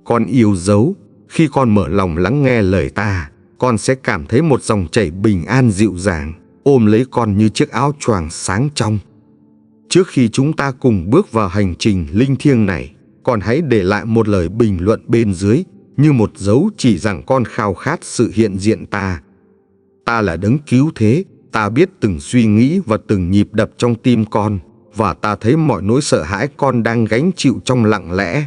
Con yêu dấu, khi con mở lòng lắng nghe lời ta, con sẽ cảm thấy một dòng chảy bình an dịu dàng, ôm lấy con như chiếc áo choàng sáng trong. Trước khi chúng ta cùng bước vào hành trình linh thiêng này, con hãy để lại một lời bình luận bên dưới, như một dấu chỉ rằng con khao khát sự hiện diện ta. Ta là đấng cứu thế, ta biết từng suy nghĩ và từng nhịp đập trong tim con, và ta thấy mọi nỗi sợ hãi con đang gánh chịu trong lặng lẽ.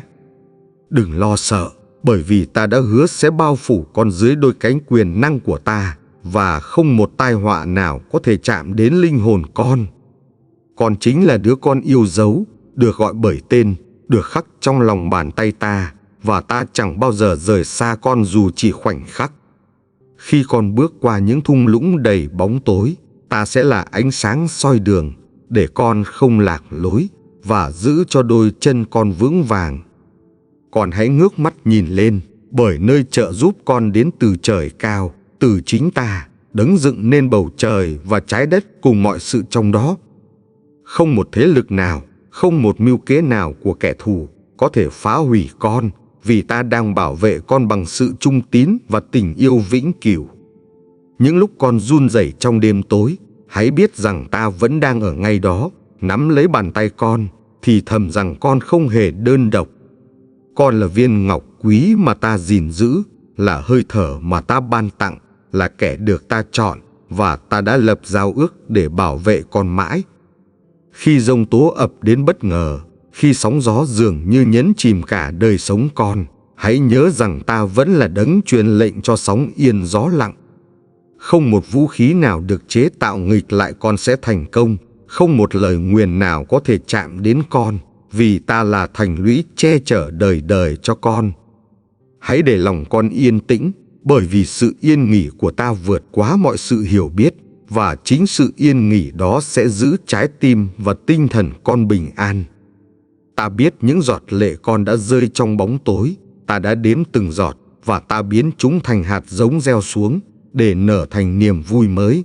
Đừng lo sợ, bởi vì ta đã hứa sẽ bao phủ con dưới đôi cánh quyền năng của ta, và không một tai họa nào có thể chạm đến linh hồn con. Con chính là đứa con yêu dấu, được gọi bởi tên, được khắc trong lòng bàn tay ta, và ta chẳng bao giờ rời xa con dù chỉ khoảnh khắc. Khi con bước qua những thung lũng đầy bóng tối, ta sẽ là ánh sáng soi đường, để con không lạc lối, và giữ cho đôi chân con vững vàng. Con hãy ngước mắt nhìn lên, bởi nơi trợ giúp con đến từ trời cao, từ chính ta, đấng dựng nên bầu trời và trái đất cùng mọi sự trong đó. Không một thế lực nào, không một mưu kế nào của kẻ thù có thể phá hủy con, vì ta đang bảo vệ con bằng sự trung tín và tình yêu vĩnh cửu. Những lúc con run rẩy trong đêm tối, hãy biết rằng ta vẫn đang ở ngay đó, nắm lấy bàn tay con, thì thầm rằng con không hề đơn độc. Con là viên ngọc quý mà ta gìn giữ, là hơi thở mà ta ban tặng, là kẻ được ta chọn, và ta đã lập giao ước để bảo vệ con mãi. Khi giông tố ập đến bất ngờ, khi sóng gió dường như nhấn chìm cả đời sống con, hãy nhớ rằng ta vẫn là đấng truyền lệnh cho sóng yên gió lặng. Không một vũ khí nào được chế tạo nghịch lại con sẽ thành công, không một lời nguyền nào có thể chạm đến con, vì ta là thành lũy che chở đời đời cho con. Hãy để lòng con yên tĩnh, bởi vì sự yên nghỉ của ta vượt quá mọi sự hiểu biết, và chính sự yên nghỉ đó sẽ giữ trái tim và tinh thần con bình an. Ta biết những giọt lệ con đã rơi trong bóng tối, ta đã đếm từng giọt, và ta biến chúng thành hạt giống gieo xuống, để nở thành niềm vui mới.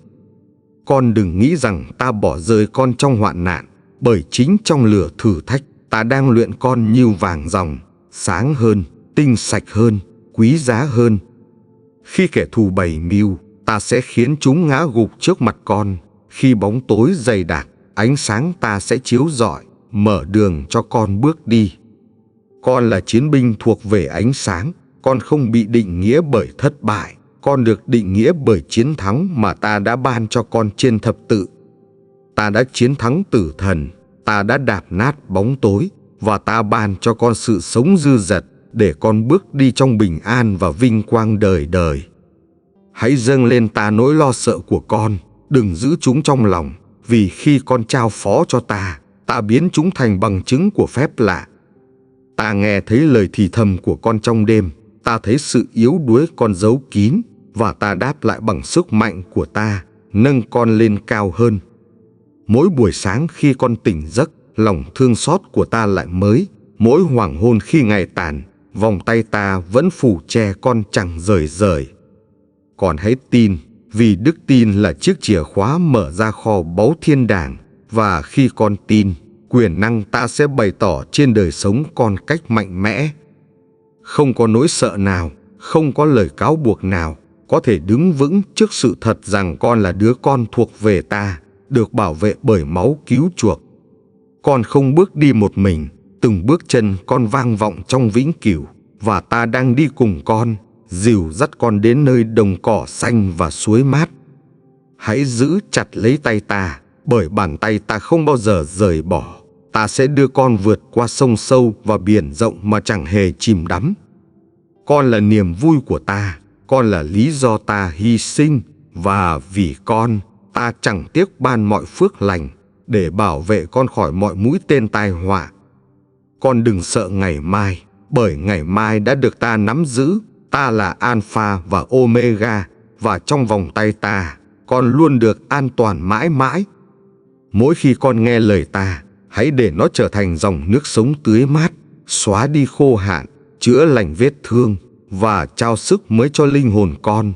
Con đừng nghĩ rằng ta bỏ rơi con trong hoạn nạn, bởi chính trong lửa thử thách, ta đang luyện con như vàng ròng, sáng hơn, tinh sạch hơn, quý giá hơn. Khi kẻ thù bày mưu, ta sẽ khiến chúng ngã gục trước mặt con. Khi bóng tối dày đặc, ánh sáng ta sẽ chiếu rọi, mở đường cho con bước đi. Con là chiến binh thuộc về ánh sáng, con không bị định nghĩa bởi thất bại, con được định nghĩa bởi chiến thắng mà ta đã ban cho con trên thập tự. Ta đã chiến thắng tử thần, ta đã đạp nát bóng tối, và ta ban cho con sự sống dư dật, để con bước đi trong bình an và vinh quang đời đời. Hãy dâng lên ta nỗi lo sợ của con, đừng giữ chúng trong lòng, vì khi con trao phó cho ta, ta biến chúng thành bằng chứng của phép lạ. Ta nghe thấy lời thì thầm của con trong đêm, ta thấy sự yếu đuối con giấu kín, và ta đáp lại bằng sức mạnh của ta, nâng con lên cao hơn. Mỗi buổi sáng khi con tỉnh giấc, lòng thương xót của ta lại mới. Mỗi hoàng hôn khi ngày tàn, vòng tay ta vẫn phủ che con chẳng rời rời. Con hãy tin, vì đức tin là chiếc chìa khóa mở ra kho báu thiên đàng, và khi con tin, quyền năng ta sẽ bày tỏ trên đời sống con cách mạnh mẽ. Không có nỗi sợ nào, không có lời cáo buộc nào có thể đứng vững trước sự thật rằng con là đứa con thuộc về ta, được bảo vệ bởi máu cứu chuộc. Con không bước đi một mình, từng bước chân con vang vọng trong vĩnh cửu, và ta đang đi cùng con, dìu dắt con đến nơi đồng cỏ xanh và suối mát. Hãy giữ chặt lấy tay ta, bởi bàn tay ta không bao giờ rời bỏ. Ta sẽ đưa con vượt qua sông sâu và biển rộng mà chẳng hề chìm đắm. Con là niềm vui của ta, con là lý do ta hy sinh, và vì con, ta chẳng tiếc ban mọi phước lành, để bảo vệ con khỏi mọi mũi tên tai họa. Con đừng sợ ngày mai, bởi ngày mai đã được ta nắm giữ. Ta là Alpha và Omega, và trong vòng tay ta, con luôn được an toàn mãi mãi. Mỗi khi con nghe lời ta, hãy để nó trở thành dòng nước sống tưới mát, xóa đi khô hạn, chữa lành vết thương, và trao sức mới cho linh hồn con.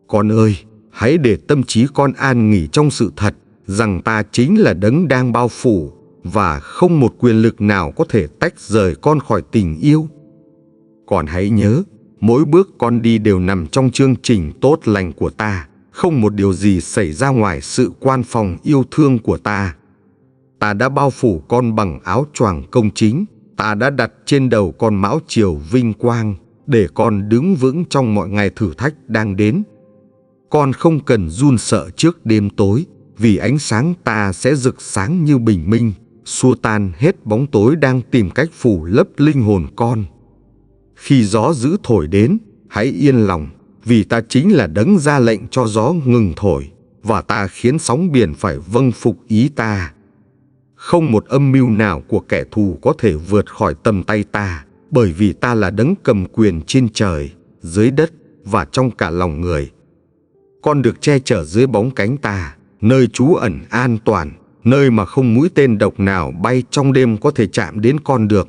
Con ơi, hãy để tâm trí con an nghỉ trong sự thật rằng ta chính là đấng đang bao phủ, và không một quyền lực nào có thể tách rời con khỏi tình yêu. Con hãy nhớ, mỗi bước con đi đều nằm trong chương trình tốt lành của ta. Không một điều gì xảy ra ngoài sự quan phòng yêu thương của ta. Ta đã bao phủ con bằng áo choàng công chính. Ta đã đặt trên đầu con mão triều vinh quang, để con đứng vững trong mọi ngày thử thách đang đến. Con không cần run sợ trước đêm tối, vì ánh sáng ta sẽ rực sáng như bình minh, xua tan hết bóng tối đang tìm cách phủ lấp linh hồn con. Khi gió dữ thổi đến, hãy yên lòng, vì ta chính là đấng ra lệnh cho gió ngừng thổi, và ta khiến sóng biển phải vâng phục ý ta. Không một âm mưu nào của kẻ thù có thể vượt khỏi tầm tay ta, bởi vì ta là đấng cầm quyền trên trời, dưới đất và trong cả lòng người. Con được che chở dưới bóng cánh ta, nơi trú ẩn an toàn, nơi mà không mũi tên độc nào bay trong đêm có thể chạm đến con được.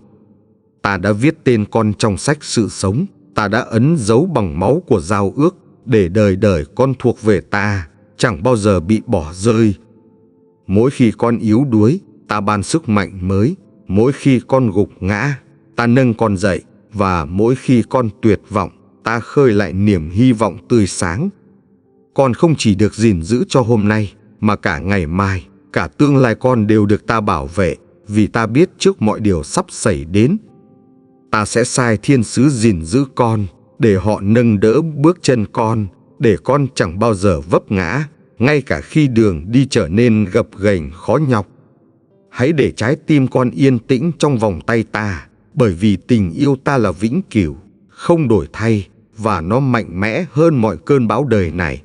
Ta đã viết tên con trong sách sự sống, ta đã ấn dấu bằng máu của giao ước, để đời đời con thuộc về ta, chẳng bao giờ bị bỏ rơi. Mỗi khi con yếu đuối, ta ban sức mạnh mới. Mỗi khi con gục ngã, ta nâng con dậy. Và mỗi khi con tuyệt vọng, ta khơi lại niềm hy vọng tươi sáng. Con không chỉ được gìn giữ cho hôm nay, mà cả ngày mai, cả tương lai con đều được ta bảo vệ, vì ta biết trước mọi điều sắp xảy đến. Ta sẽ sai thiên sứ gìn giữ con, để họ nâng đỡ bước chân con, để con chẳng bao giờ vấp ngã, ngay cả khi đường đi trở nên gập ghềnh khó nhọc. Hãy để trái tim con yên tĩnh trong vòng tay ta, bởi vì tình yêu ta là vĩnh cửu, không đổi thay, và nó mạnh mẽ hơn mọi cơn bão đời này.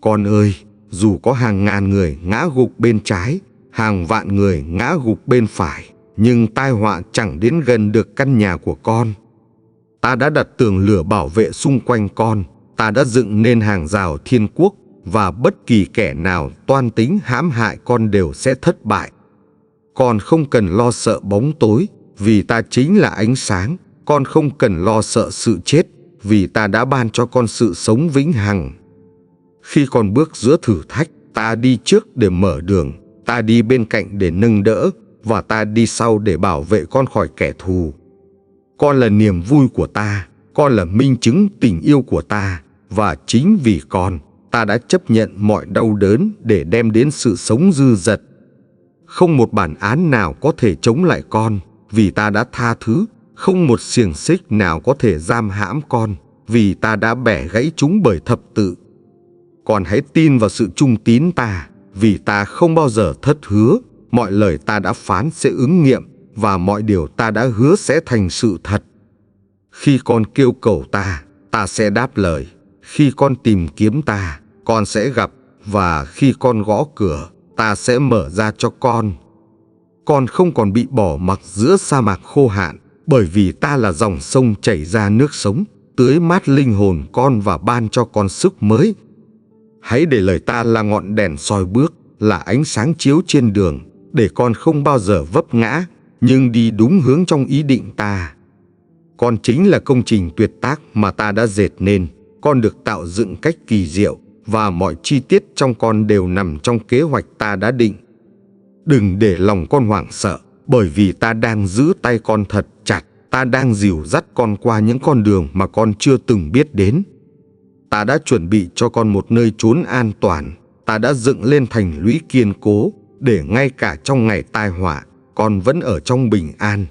Con ơi, dù có hàng ngàn người ngã gục bên trái, hàng vạn người ngã gục bên phải, nhưng tai họa chẳng đến gần được căn nhà của con. Ta đã đặt tường lửa bảo vệ xung quanh con, ta đã dựng nên hàng rào thiên quốc, và bất kỳ kẻ nào toan tính hãm hại con đều sẽ thất bại. Con không cần lo sợ bóng tối, vì ta chính là ánh sáng. Con không cần lo sợ sự chết, vì ta đã ban cho con sự sống vĩnh hằng. Khi con bước giữa thử thách, ta đi trước để mở đường, ta đi bên cạnh để nâng đỡ, và ta đi sau để bảo vệ con khỏi kẻ thù. Con là niềm vui của ta, con là minh chứng tình yêu của ta, và chính vì con, ta đã chấp nhận mọi đau đớn để đem đến sự sống dư dật. Không một bản án nào có thể chống lại con, vì ta đã tha thứ. Không một xiềng xích nào có thể giam hãm con, vì ta đã bẻ gãy chúng bởi thập tự. Con hãy tin vào sự trung tín ta, vì ta không bao giờ thất hứa. Mọi lời ta đã phán sẽ ứng nghiệm, và mọi điều ta đã hứa sẽ thành sự thật. Khi con kêu cầu ta, ta sẽ đáp lời. Khi con tìm kiếm ta, con sẽ gặp, và khi con gõ cửa, ta sẽ mở ra cho con. Con không còn bị bỏ mặc giữa sa mạc khô hạn, bởi vì ta là dòng sông chảy ra nước sống, tưới mát linh hồn con và ban cho con sức mới. Hãy để lời ta là ngọn đèn soi bước, là ánh sáng chiếu trên đường, để con không bao giờ vấp ngã, nhưng đi đúng hướng trong ý định ta. Con chính là công trình tuyệt tác mà ta đã dệt nên. Con được tạo dựng cách kỳ diệu, và mọi chi tiết trong con đều nằm trong kế hoạch ta đã định. Đừng để lòng con hoảng sợ, bởi vì ta đang giữ tay con thật chặt. Ta đang dìu dắt con qua những con đường mà con chưa từng biết đến. Ta đã chuẩn bị cho con một nơi trốn an toàn. Ta đã dựng lên thành lũy kiên cố, để ngay cả trong ngày tai họa, con vẫn ở trong bình an.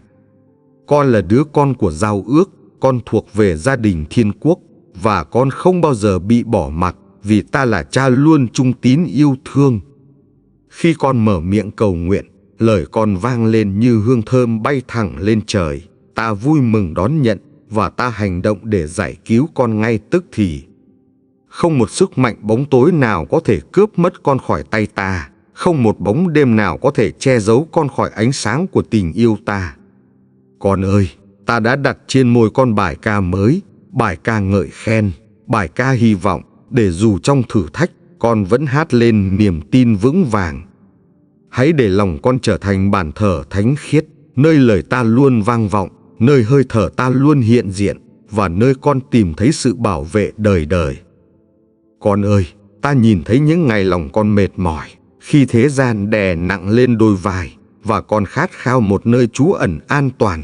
Con là đứa con của giao ước, con thuộc về gia đình thiên quốc, và con không bao giờ bị bỏ mặc, vì ta là cha luôn trung tín yêu thương. Khi con mở miệng cầu nguyện, lời con vang lên như hương thơm bay thẳng lên trời. Ta vui mừng đón nhận, và ta hành động để giải cứu con ngay tức thì. Không một sức mạnh bóng tối nào có thể cướp mất con khỏi tay ta. Không một bóng đêm nào có thể che giấu con khỏi ánh sáng của tình yêu ta. Con ơi, ta đã đặt trên môi con bài ca mới, bài ca ngợi khen, bài ca hy vọng, để dù trong thử thách, con vẫn hát lên niềm tin vững vàng. Hãy để lòng con trở thành bàn thờ thánh khiết, nơi lời ta luôn vang vọng, nơi hơi thở ta luôn hiện diện, và nơi con tìm thấy sự bảo vệ đời đời. Con ơi, ta nhìn thấy những ngày lòng con mệt mỏi, khi thế gian đè nặng lên đôi vai, và con khát khao một nơi trú ẩn an toàn.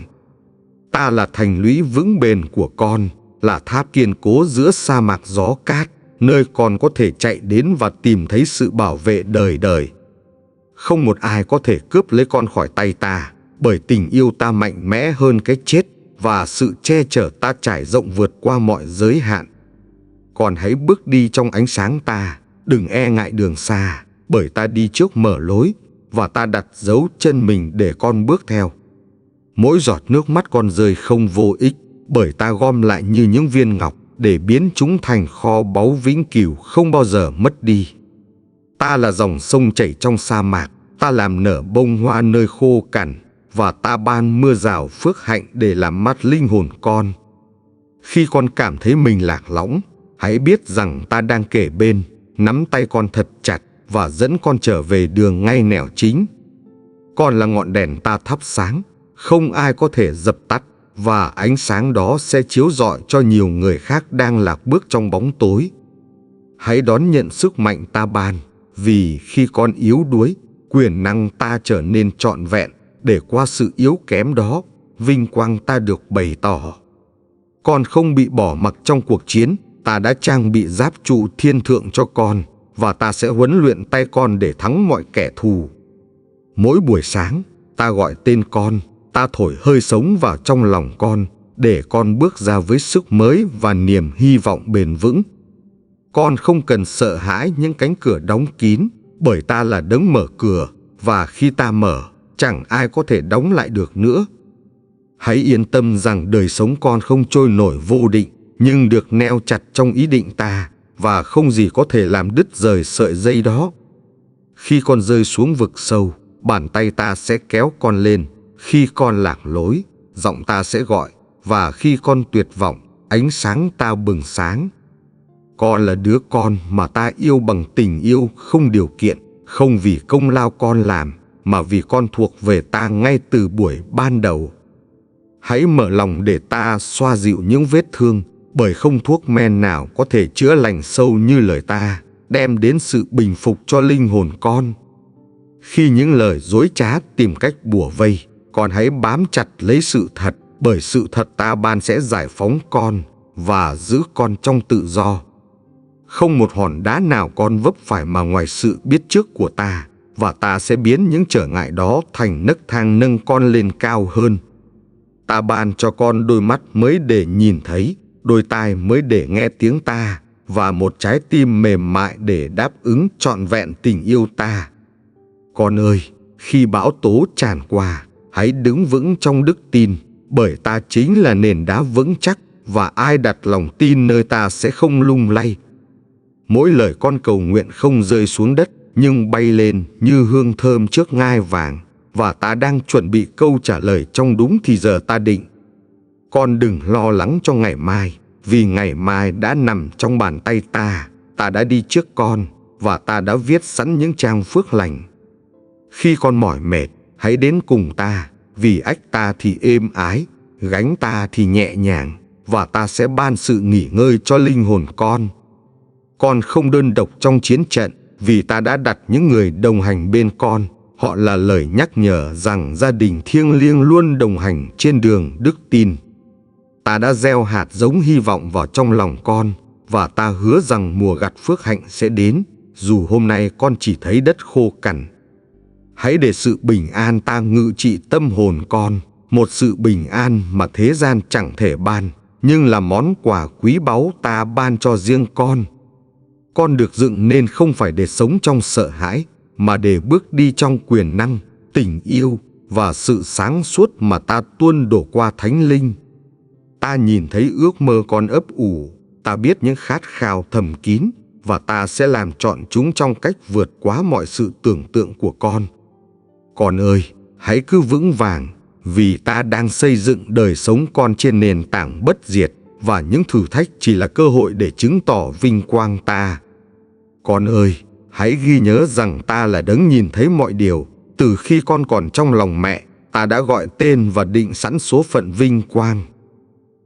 Ta là thành lũy vững bền của con, là tháp kiên cố giữa sa mạc gió cát, nơi con có thể chạy đến và tìm thấy sự bảo vệ đời đời. Không một ai có thể cướp lấy con khỏi tay ta, bởi tình yêu ta mạnh mẽ hơn cái chết và sự che chở ta trải rộng vượt qua mọi giới hạn. Con hãy bước đi trong ánh sáng ta, đừng e ngại đường xa, bởi ta đi trước mở lối và ta đặt dấu chân mình để con bước theo. Mỗi giọt nước mắt con rơi không vô ích, bởi ta gom lại như những viên ngọc để biến chúng thành kho báu vĩnh cửu không bao giờ mất đi. Ta là dòng sông chảy trong sa mạc, ta làm nở bông hoa nơi khô cằn, và ta ban mưa rào phước hạnh để làm mát linh hồn con. Khi con cảm thấy mình lạc lõng, hãy biết rằng ta đang kề bên, nắm tay con thật chặt và dẫn con trở về đường ngay nẻo chính. Con là ngọn đèn ta thắp sáng, không ai có thể dập tắt, và ánh sáng đó sẽ chiếu rọi cho nhiều người khác đang lạc bước trong bóng tối. Hãy đón nhận sức mạnh ta ban, vì khi con yếu đuối, quyền năng ta trở nên trọn vẹn, để qua sự yếu kém đó, vinh quang ta được bày tỏ. Con không bị bỏ mặc trong cuộc chiến, ta đã trang bị giáp trụ thiên thượng cho con, và ta sẽ huấn luyện tay con để thắng mọi kẻ thù. Mỗi buổi sáng, ta gọi tên con, ta thổi hơi sống vào trong lòng con, để con bước ra với sức mới và niềm hy vọng bền vững. Con không cần sợ hãi những cánh cửa đóng kín, bởi ta là đấng mở cửa, và khi ta mở, chẳng ai có thể đóng lại được nữa. Hãy yên tâm rằng đời sống con không trôi nổi vô định, nhưng được neo chặt trong ý định ta, và không gì có thể làm đứt rời sợi dây đó. Khi con rơi xuống vực sâu, bàn tay ta sẽ kéo con lên. Khi con lạc lối, giọng ta sẽ gọi, và khi con tuyệt vọng, ánh sáng ta bừng sáng. Con là đứa con mà ta yêu bằng tình yêu không điều kiện, không vì công lao con làm, mà vì con thuộc về ta ngay từ buổi ban đầu. Hãy mở lòng để ta xoa dịu những vết thương, bởi không thuốc men nào có thể chữa lành sâu như lời ta, đem đến sự bình phục cho linh hồn con. Khi những lời dối trá tìm cách bủa vây, con hãy bám chặt lấy sự thật, bởi sự thật ta ban sẽ giải phóng con và giữ con trong tự do. Không một hòn đá nào con vấp phải mà ngoài sự biết trước của ta, và ta sẽ biến những trở ngại đó thành nấc thang nâng con lên cao hơn. Ta ban cho con đôi mắt mới để nhìn thấy, đôi tai mới để nghe tiếng ta, và một trái tim mềm mại để đáp ứng trọn vẹn tình yêu ta. Con ơi, khi bão tố tràn qua, hãy đứng vững trong đức tin, bởi ta chính là nền đá vững chắc, và ai đặt lòng tin nơi ta sẽ không lung lay. Mỗi lời con cầu nguyện không rơi xuống đất, nhưng bay lên như hương thơm trước ngai vàng, và ta đang chuẩn bị câu trả lời trong đúng thì giờ ta định. Con đừng lo lắng cho ngày mai, vì ngày mai đã nằm trong bàn tay ta. Ta đã đi trước con, và ta đã viết sẵn những trang phước lành. Khi con mỏi mệt, hãy đến cùng ta, vì ách ta thì êm ái, gánh ta thì nhẹ nhàng, và ta sẽ ban sự nghỉ ngơi cho linh hồn con. Con không đơn độc trong chiến trận, vì ta đã đặt những người đồng hành bên con. Họ là lời nhắc nhở rằng gia đình thiêng liêng luôn đồng hành trên đường đức tin. Ta đã gieo hạt giống hy vọng vào trong lòng con, và ta hứa rằng mùa gặt phước hạnh sẽ đến, dù hôm nay con chỉ thấy đất khô cằn. Hãy để sự bình an ta ngự trị tâm hồn con, một sự bình an mà thế gian chẳng thể ban, nhưng là món quà quý báu ta ban cho riêng con. Con được dựng nên không phải để sống trong sợ hãi, mà để bước đi trong quyền năng, tình yêu và sự sáng suốt mà ta tuôn đổ qua Thánh Linh. Ta nhìn thấy ước mơ con ấp ủ, ta biết những khát khao thầm kín, và ta sẽ làm trọn chúng trong cách vượt quá mọi sự tưởng tượng của con. Con ơi, hãy cứ vững vàng, vì ta đang xây dựng đời sống con trên nền tảng bất diệt, và những thử thách chỉ là cơ hội để chứng tỏ vinh quang ta. Con ơi, hãy ghi nhớ rằng ta là đấng nhìn thấy mọi điều. Từ khi con còn trong lòng mẹ, ta đã gọi tên và định sẵn số phận vinh quang.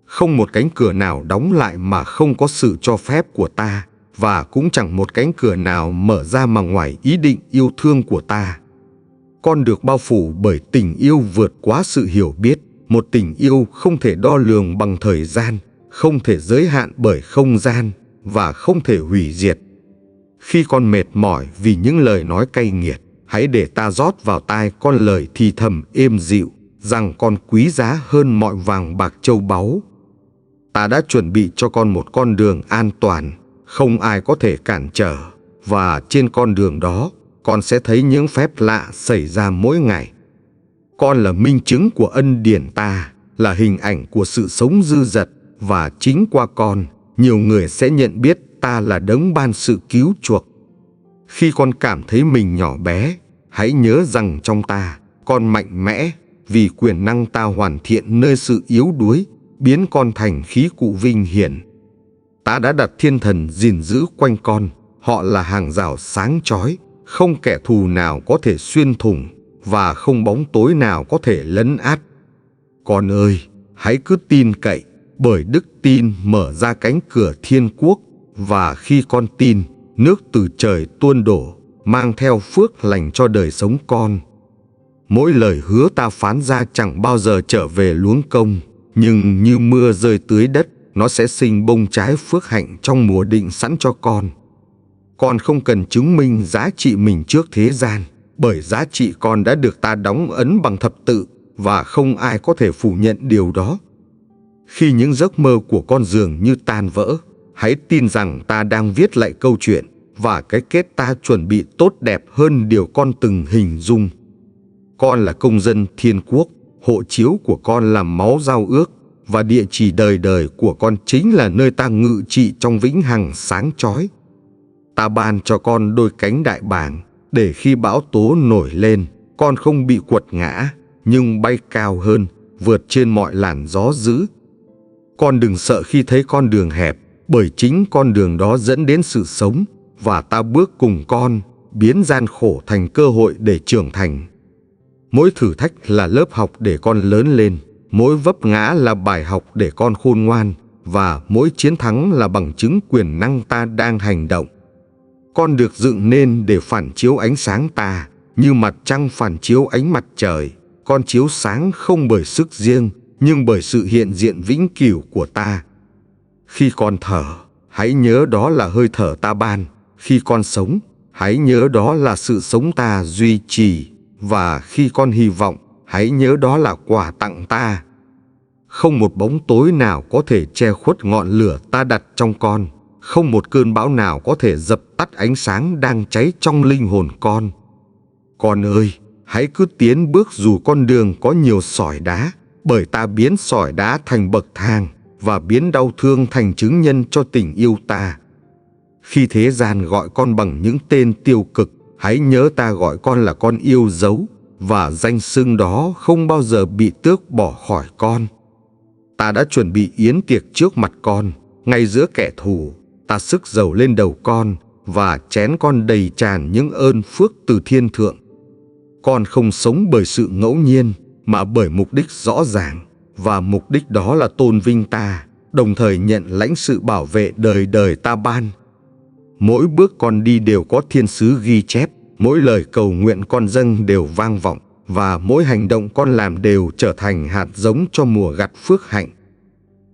Không một cánh cửa nào đóng lại mà không có sự cho phép của ta, và cũng chẳng một cánh cửa nào mở ra mà ngoài ý định yêu thương của ta. Con được bao phủ bởi tình yêu vượt quá sự hiểu biết, một tình yêu không thể đo lường bằng thời gian, không thể giới hạn bởi không gian và không thể hủy diệt. Khi con mệt mỏi vì những lời nói cay nghiệt, hãy để ta rót vào tai con lời thì thầm êm dịu rằng con quý giá hơn mọi vàng bạc châu báu. Ta đã chuẩn bị cho con một con đường an toàn, không ai có thể cản trở, và trên con đường đó, con sẽ thấy những phép lạ xảy ra mỗi ngày. Con là minh chứng của ân điển ta, là hình ảnh của sự sống dư dật, và chính qua con, nhiều người sẽ nhận biết ta là đấng ban sự cứu chuộc. Khi con cảm thấy mình nhỏ bé, hãy nhớ rằng trong ta, con mạnh mẽ, vì quyền năng ta hoàn thiện nơi sự yếu đuối, biến con thành khí cụ vinh hiển. Ta đã đặt thiên thần gìn giữ quanh con, họ là hàng rào sáng chói, không kẻ thù nào có thể xuyên thủng, và không bóng tối nào có thể lấn át. Con ơi, hãy cứ tin cậy, bởi đức tin mở ra cánh cửa thiên quốc, và khi con tin, nước từ trời tuôn đổ, mang theo phước lành cho đời sống con. Mỗi lời hứa ta phán ra chẳng bao giờ trở về luống công, nhưng như mưa rơi tưới đất, nó sẽ sinh bông trái phước hạnh trong mùa định sẵn cho con. Con không cần chứng minh giá trị mình trước thế gian, bởi giá trị con đã được ta đóng ấn bằng thập tự, và không ai có thể phủ nhận điều đó. Khi những giấc mơ của con dường như tan vỡ, hãy tin rằng ta đang viết lại câu chuyện, và cái kết ta chuẩn bị tốt đẹp hơn điều con từng hình dung. Con là công dân thiên quốc, hộ chiếu của con là máu giao ước, và địa chỉ đời đời của con chính là nơi ta ngự trị trong vĩnh hằng sáng chói. Ta ban cho con đôi cánh đại bàng, để khi bão tố nổi lên, con không bị quật ngã, nhưng bay cao hơn, vượt trên mọi làn gió dữ. Con đừng sợ khi thấy con đường hẹp, bởi chính con đường đó dẫn đến sự sống, và ta bước cùng con, biến gian khổ thành cơ hội để trưởng thành. Mỗi thử thách là lớp học để con lớn lên, mỗi vấp ngã là bài học để con khôn ngoan, và mỗi chiến thắng là bằng chứng quyền năng ta đang hành động. Con được dựng nên để phản chiếu ánh sáng ta, như mặt trăng phản chiếu ánh mặt trời. Con chiếu sáng không bởi sức riêng, nhưng bởi sự hiện diện vĩnh cửu của ta. Khi con thở, hãy nhớ đó là hơi thở ta ban. Khi con sống, hãy nhớ đó là sự sống ta duy trì. Và khi con hy vọng, hãy nhớ đó là quà tặng ta. Không một bóng tối nào có thể che khuất ngọn lửa ta đặt trong con. Không một cơn bão nào có thể dập tắt ánh sáng đang cháy trong linh hồn con. Con ơi, hãy cứ tiến bước dù con đường có nhiều sỏi đá, bởi ta biến sỏi đá thành bậc thang, và biến đau thương thành chứng nhân cho tình yêu ta. Khi thế gian gọi con bằng những tên tiêu cực, hãy nhớ ta gọi con là con yêu dấu, và danh xưng đó không bao giờ bị tước bỏ khỏi con. Ta đã chuẩn bị yến tiệc trước mặt con, ngay giữa kẻ thù. Ta sức dầu lên đầu con, và chén con đầy tràn những ơn phước từ thiên thượng. Con không sống bởi sự ngẫu nhiên, mà bởi mục đích rõ ràng, và mục đích đó là tôn vinh ta, đồng thời nhận lãnh sự bảo vệ đời đời ta ban. Mỗi bước con đi đều có thiên sứ ghi chép, mỗi lời cầu nguyện con dâng đều vang vọng, và mỗi hành động con làm đều trở thành hạt giống cho mùa gặt phước hạnh.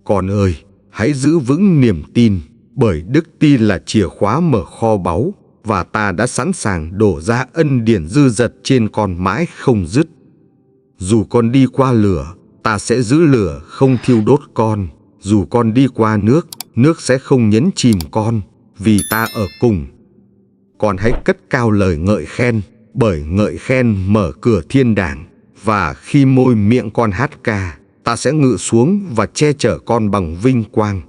Con ơi, hãy giữ vững niềm tin, bởi đức tin là chìa khóa mở kho báu, và ta đã sẵn sàng đổ ra ân điển dư dật trên con mãi không dứt. Dù con đi qua lửa, ta sẽ giữ lửa không thiêu đốt con. Dù con đi qua nước, nước sẽ không nhấn chìm con, vì ta ở cùng. Con hãy cất cao lời ngợi khen, bởi ngợi khen mở cửa thiên đàng, và khi môi miệng con hát ca, ta sẽ ngự xuống và che chở con bằng vinh quang.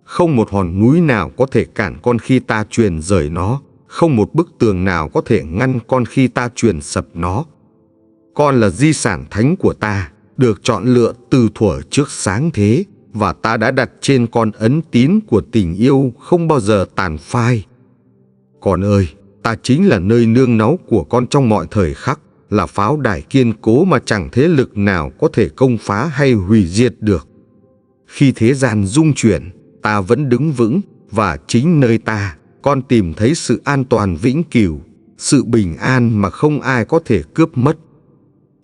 Không một hòn núi nào có thể cản con khi ta truyền rời nó, không một bức tường nào có thể ngăn con khi ta truyền sập nó. Con là di sản thánh của ta, được chọn lựa từ thuở trước sáng thế, và ta đã đặt trên con ấn tín của tình yêu không bao giờ tàn phai. Con ơi, ta chính là nơi nương náu của con trong mọi thời khắc, là pháo đài kiên cố mà chẳng thế lực nào có thể công phá hay hủy diệt được. Khi thế gian rung chuyển, ta vẫn đứng vững, và chính nơi ta, con tìm thấy sự an toàn vĩnh cửu, sự bình an mà không ai có thể cướp mất.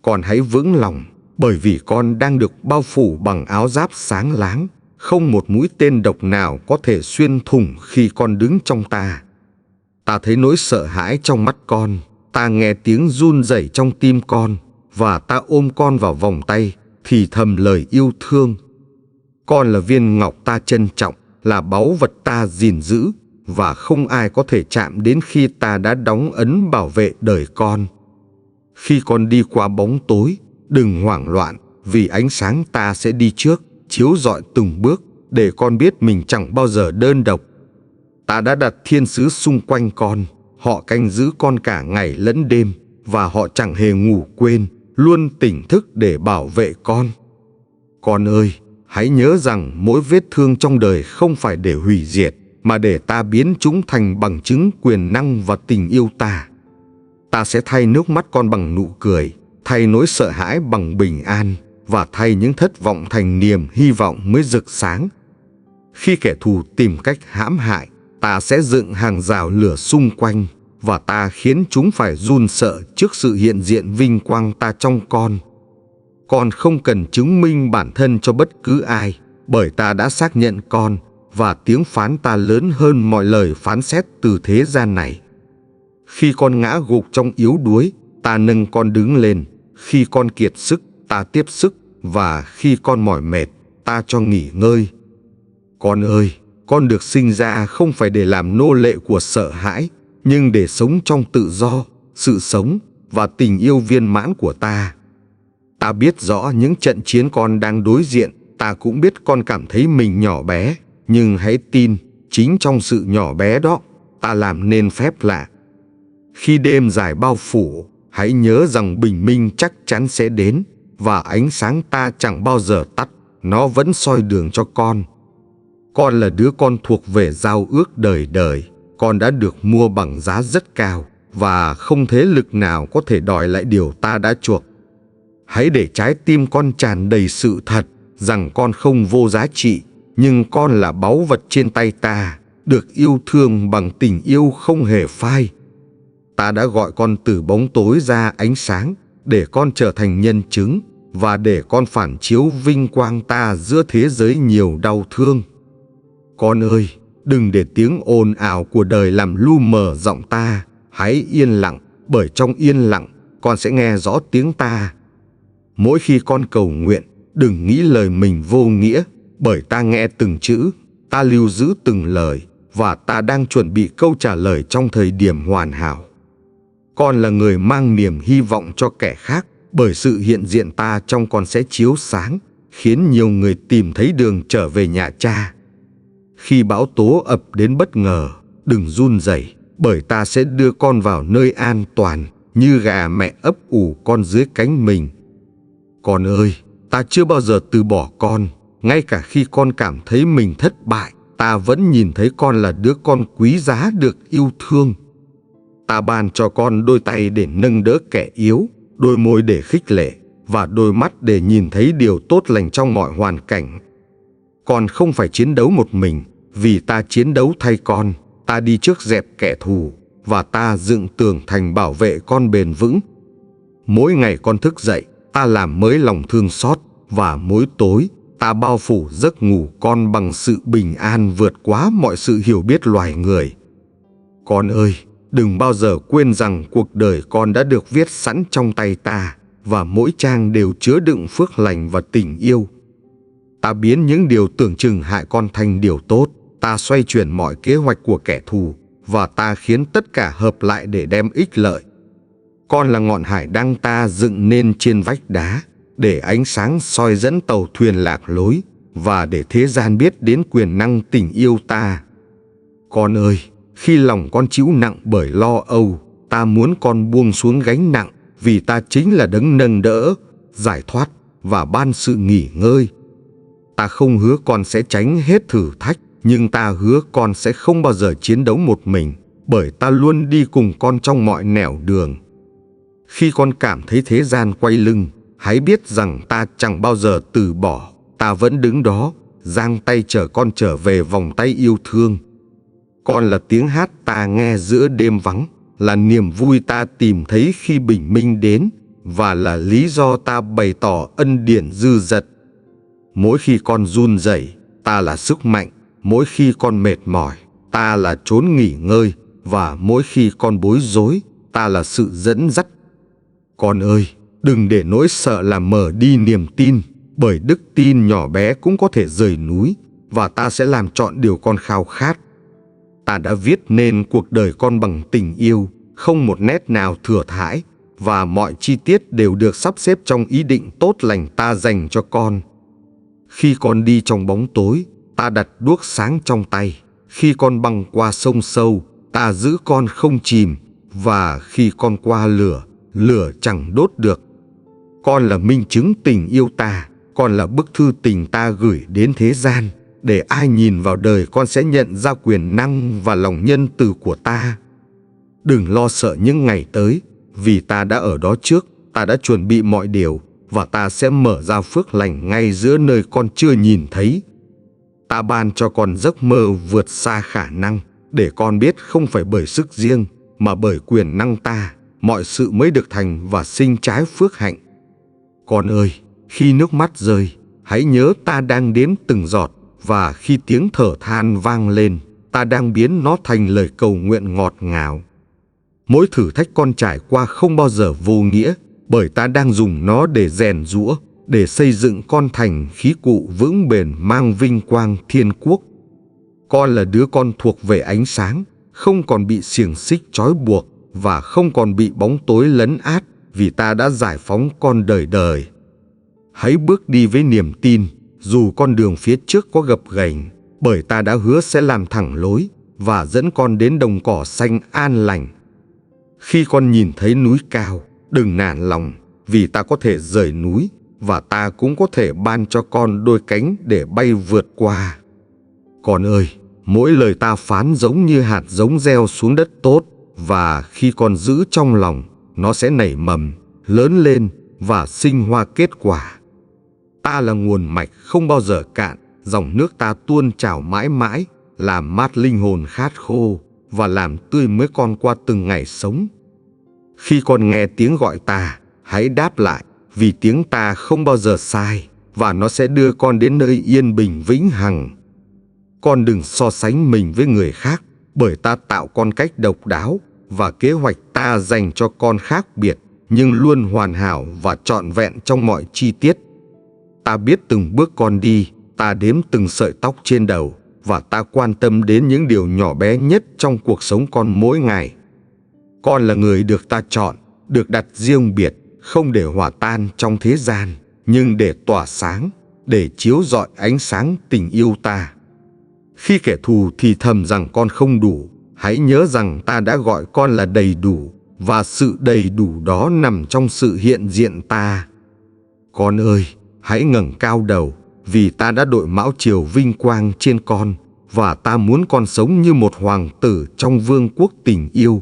Con hãy vững lòng, bởi vì con đang được bao phủ bằng áo giáp sáng láng, không một mũi tên độc nào có thể xuyên thủng khi con đứng trong ta. Ta thấy nỗi sợ hãi trong mắt con, ta nghe tiếng run rẩy trong tim con, và ta ôm con vào vòng tay, thì thầm lời yêu thương. Con là viên ngọc ta trân trọng, là báu vật ta gìn giữ, và không ai có thể chạm đến khi ta đã đóng ấn bảo vệ đời con. Khi con đi qua bóng tối, đừng hoảng loạn, vì ánh sáng ta sẽ đi trước, chiếu rọi từng bước, để con biết mình chẳng bao giờ đơn độc. Ta đã đặt thiên sứ xung quanh con, họ canh giữ con cả ngày lẫn đêm, và họ chẳng hề ngủ quên, luôn tỉnh thức để bảo vệ con. Con ơi, hãy nhớ rằng mỗi vết thương trong đời không phải để hủy diệt, mà để ta biến chúng thành bằng chứng quyền năng và tình yêu ta. Ta sẽ thay nước mắt con bằng nụ cười, thay nỗi sợ hãi bằng bình an, và thay những thất vọng thành niềm hy vọng mới rực sáng. Khi kẻ thù tìm cách hãm hại, ta sẽ dựng hàng rào lửa xung quanh, và ta khiến chúng phải run sợ trước sự hiện diện vinh quang ta trong con. Con không cần chứng minh bản thân cho bất cứ ai, bởi ta đã xác nhận con, và tiếng phán ta lớn hơn mọi lời phán xét từ thế gian này. Khi con ngã gục trong yếu đuối, ta nâng con đứng lên. Khi con kiệt sức, ta tiếp sức, và khi con mỏi mệt, ta cho nghỉ ngơi. Con ơi, con được sinh ra không phải để làm nô lệ của sợ hãi, nhưng để sống trong tự do, sự sống và tình yêu viên mãn của ta. Ta biết rõ những trận chiến con đang đối diện, ta cũng biết con cảm thấy mình nhỏ bé, nhưng hãy tin, chính trong sự nhỏ bé đó, ta làm nên phép lạ. Khi đêm dài bao phủ, hãy nhớ rằng bình minh chắc chắn sẽ đến, và ánh sáng ta chẳng bao giờ tắt, nó vẫn soi đường cho con. Con là đứa con thuộc về giao ước đời đời, con đã được mua bằng giá rất cao, và không thế lực nào có thể đòi lại điều ta đã chuộc. Hãy để trái tim con tràn đầy sự thật, rằng con không vô giá trị, nhưng con là báu vật trên tay ta, được yêu thương bằng tình yêu không hề phai. Ta đã gọi con từ bóng tối ra ánh sáng, để con trở thành nhân chứng, và để con phản chiếu vinh quang ta giữa thế giới nhiều đau thương. Con ơi, đừng để tiếng ồn ào của đời làm lu mờ giọng ta, hãy yên lặng, bởi trong yên lặng, con sẽ nghe rõ tiếng ta. Mỗi khi con cầu nguyện, đừng nghĩ lời mình vô nghĩa, bởi ta nghe từng chữ, ta lưu giữ từng lời, và ta đang chuẩn bị câu trả lời trong thời điểm hoàn hảo. Con là người mang niềm hy vọng cho kẻ khác, bởi sự hiện diện ta trong con sẽ chiếu sáng, khiến nhiều người tìm thấy đường trở về nhà cha. Khi bão tố ập đến bất ngờ, đừng run rẩy, bởi ta sẽ đưa con vào nơi an toàn, như gà mẹ ấp ủ con dưới cánh mình. Con ơi, ta chưa bao giờ từ bỏ con, ngay cả khi con cảm thấy mình thất bại, ta vẫn nhìn thấy con là đứa con quý giá được yêu thương. Ta ban cho con đôi tay để nâng đỡ kẻ yếu, đôi môi để khích lệ, và đôi mắt để nhìn thấy điều tốt lành trong mọi hoàn cảnh. Con không phải chiến đấu một mình, vì ta chiến đấu thay con, ta đi trước dẹp kẻ thù, và ta dựng tường thành bảo vệ con bền vững. Mỗi ngày con thức dậy, ta làm mới lòng thương xót, và mỗi tối, ta bao phủ giấc ngủ con bằng sự bình an vượt quá mọi sự hiểu biết loài người. Con ơi, đừng bao giờ quên rằng cuộc đời con đã được viết sẵn trong tay ta, và mỗi trang đều chứa đựng phước lành và tình yêu. Ta biến những điều tưởng chừng hại con thành điều tốt, ta xoay chuyển mọi kế hoạch của kẻ thù, và ta khiến tất cả hợp lại để đem ích lợi. Con là ngọn hải đăng ta dựng nên trên vách đá, để ánh sáng soi dẫn tàu thuyền lạc lối, và để thế gian biết đến quyền năng tình yêu ta. Con ơi, khi lòng con chịu nặng bởi lo âu, ta muốn con buông xuống gánh nặng, vì ta chính là đấng nâng đỡ, giải thoát và ban sự nghỉ ngơi. Ta không hứa con sẽ tránh hết thử thách, nhưng ta hứa con sẽ không bao giờ chiến đấu một mình, bởi ta luôn đi cùng con trong mọi nẻo đường. Khi con cảm thấy thế gian quay lưng, hãy biết rằng ta chẳng bao giờ từ bỏ, ta vẫn đứng đó, giang tay chở con trở về vòng tay yêu thương. Con là tiếng hát ta nghe giữa đêm vắng, là niềm vui ta tìm thấy khi bình minh đến, và là lý do ta bày tỏ ân điển dư dật. Mỗi khi con run rẩy, ta là sức mạnh. Mỗi khi con mệt mỏi, ta là chốn nghỉ ngơi. Và mỗi khi con bối rối, ta là sự dẫn dắt. Con ơi, đừng để nỗi sợ làm mờ đi niềm tin, bởi đức tin nhỏ bé cũng có thể rời núi, và ta sẽ làm trọn điều con khao khát. Ta đã viết nên cuộc đời con bằng tình yêu, không một nét nào thừa thãi, và mọi chi tiết đều được sắp xếp trong ý định tốt lành ta dành cho con. Khi con đi trong bóng tối, ta đặt đuốc sáng trong tay. Khi con băng qua sông sâu, ta giữ con không chìm. Và khi con qua lửa, lửa chẳng đốt được. Con là minh chứng tình yêu ta. Con là bức thư tình ta gửi đến thế gian, để ai nhìn vào đời con sẽ nhận ra quyền năng và lòng nhân từ của ta. Đừng lo sợ những ngày tới, vì ta đã ở đó trước. Ta đã chuẩn bị mọi điều, và ta sẽ mở ra phước lành ngay giữa nơi con chưa nhìn thấy. Ta ban cho con giấc mơ vượt xa khả năng, để con biết không phải bởi sức riêng, mà bởi quyền năng ta, mọi sự mới được thành và sinh trái phước hạnh. Con ơi, khi nước mắt rơi, hãy nhớ ta đang đếm từng giọt, và khi tiếng thở than vang lên, ta đang biến nó thành lời cầu nguyện ngọt ngào. Mỗi thử thách con trải qua không bao giờ vô nghĩa, bởi ta đang dùng nó để rèn giũa, để xây dựng con thành khí cụ vững bền mang vinh quang thiên quốc. Con là đứa con thuộc về ánh sáng, không còn bị xiềng xích trói buộc, và không còn bị bóng tối lấn át, vì ta đã giải phóng con đời đời. Hãy bước đi với niềm tin, dù con đường phía trước có gập ghềnh, bởi ta đã hứa sẽ làm thẳng lối, và dẫn con đến đồng cỏ xanh an lành. Khi con nhìn thấy núi cao, đừng nản lòng, vì ta có thể rời núi, và ta cũng có thể ban cho con đôi cánh để bay vượt qua. Con ơi, mỗi lời ta phán giống như hạt giống gieo xuống đất tốt, và khi con giữ trong lòng, nó sẽ nảy mầm, lớn lên và sinh hoa kết quả. Ta là nguồn mạch không bao giờ cạn, dòng nước ta tuôn trào mãi mãi, làm mát linh hồn khát khô và làm tươi mới con qua từng ngày sống. Khi con nghe tiếng gọi ta, hãy đáp lại, vì tiếng ta không bao giờ sai, và nó sẽ đưa con đến nơi yên bình vĩnh hằng. Con đừng so sánh mình với người khác, bởi ta tạo con cách độc đáo, và kế hoạch ta dành cho con khác biệt, nhưng luôn hoàn hảo và trọn vẹn trong mọi chi tiết. Ta biết từng bước con đi, ta đếm từng sợi tóc trên đầu, và ta quan tâm đến những điều nhỏ bé nhất trong cuộc sống con mỗi ngày. Con là người được ta chọn, được đặt riêng biệt, không để hòa tan trong thế gian, nhưng để tỏa sáng, để chiếu rọi ánh sáng tình yêu ta. Khi kẻ thù thì thầm rằng con không đủ, hãy nhớ rằng ta đã gọi con là đầy đủ, và sự đầy đủ đó nằm trong sự hiện diện ta. Con ơi, hãy ngẩng cao đầu, vì ta đã đội mão triều vinh quang trên con, và ta muốn con sống như một hoàng tử trong vương quốc tình yêu.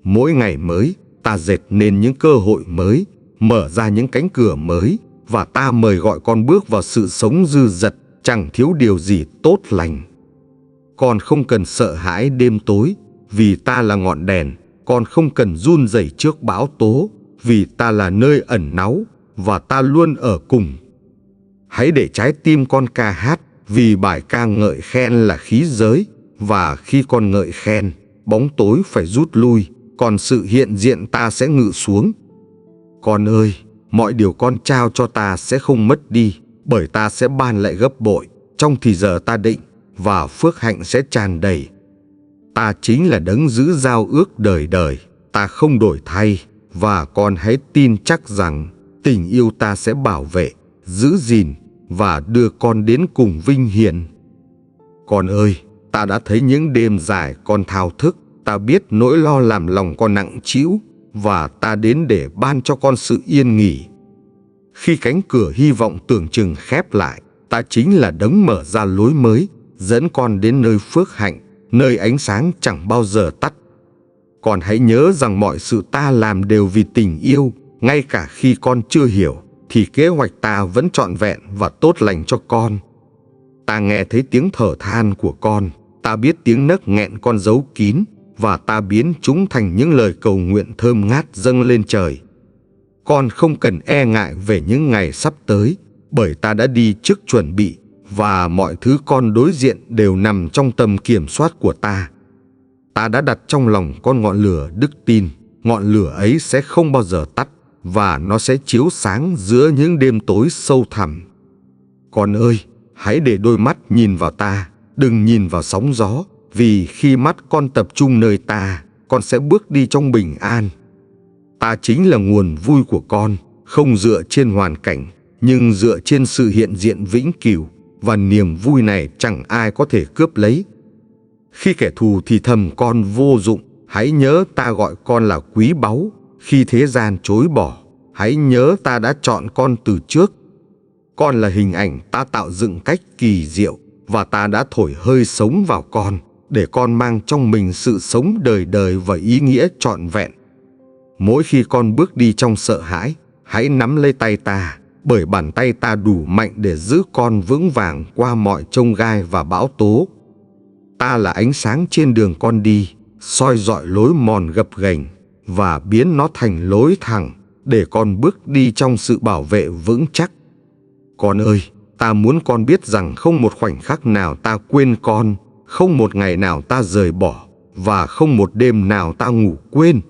Mỗi ngày mới, ta dệt nên những cơ hội mới, mở ra những cánh cửa mới, và ta mời gọi con bước vào sự sống dư dật, chẳng thiếu điều gì tốt lành. Con không cần sợ hãi đêm tối, vì ta là ngọn đèn. Con không cần run rẩy trước bão tố, vì ta là nơi ẩn náu, và ta luôn ở cùng. Hãy để trái tim con ca hát, vì bài ca ngợi khen là khí giới, và khi con ngợi khen, bóng tối phải rút lui, còn sự hiện diện ta sẽ ngự xuống. Con ơi, mọi điều con trao cho ta sẽ không mất đi, bởi ta sẽ ban lại gấp bội trong thì giờ ta định, và phước hạnh sẽ tràn đầy. Ta chính là đấng giữ giao ước đời đời, ta không đổi thay, và con hãy tin chắc rằng tình yêu ta sẽ bảo vệ, giữ gìn và đưa con đến cùng vinh hiển. Con ơi, ta đã thấy những đêm dài con thao thức, ta biết nỗi lo làm lòng con nặng trĩu, và ta đến để ban cho con sự yên nghỉ. Khi cánh cửa hy vọng tưởng chừng khép lại, ta chính là đấng mở ra lối mới, dẫn con đến nơi phước hạnh, nơi ánh sáng chẳng bao giờ tắt. Con hãy nhớ rằng mọi sự ta làm đều vì tình yêu, ngay cả khi con chưa hiểu, thì kế hoạch ta vẫn trọn vẹn và tốt lành cho con. Ta nghe thấy tiếng thở than của con, ta biết tiếng nấc nghẹn con giấu kín, và ta biến chúng thành những lời cầu nguyện thơm ngát dâng lên trời. Con không cần e ngại về những ngày sắp tới, bởi ta đã đi trước chuẩn bị, và mọi thứ con đối diện đều nằm trong tầm kiểm soát của ta. Ta đã đặt trong lòng con ngọn lửa đức tin. Ngọn lửa ấy sẽ không bao giờ tắt, và nó sẽ chiếu sáng giữa những đêm tối sâu thẳm. Con ơi, hãy để đôi mắt nhìn vào ta, đừng nhìn vào sóng gió, vì khi mắt con tập trung nơi ta, con sẽ bước đi trong bình an. Ta chính là nguồn vui của con, không dựa trên hoàn cảnh, nhưng dựa trên sự hiện diện vĩnh cửu, và niềm vui này chẳng ai có thể cướp lấy. Khi kẻ thù thì thầm con vô dụng, hãy nhớ ta gọi con là quý báu. Khi thế gian chối bỏ, hãy nhớ ta đã chọn con từ trước. Con là hình ảnh ta tạo dựng cách kỳ diệu, và ta đã thổi hơi sống vào con, để con mang trong mình sự sống đời đời và ý nghĩa trọn vẹn. Mỗi khi con bước đi trong sợ hãi, hãy nắm lấy tay ta, bởi bàn tay ta đủ mạnh để giữ con vững vàng qua mọi chông gai và bão tố. Ta là ánh sáng trên đường con đi, soi rọi lối mòn gập ghềnh và biến nó thành lối thẳng, để con bước đi trong sự bảo vệ vững chắc. Con ơi, ta muốn con biết rằng không một khoảnh khắc nào ta quên con, không một ngày nào ta rời bỏ, và không một đêm nào ta ngủ quên.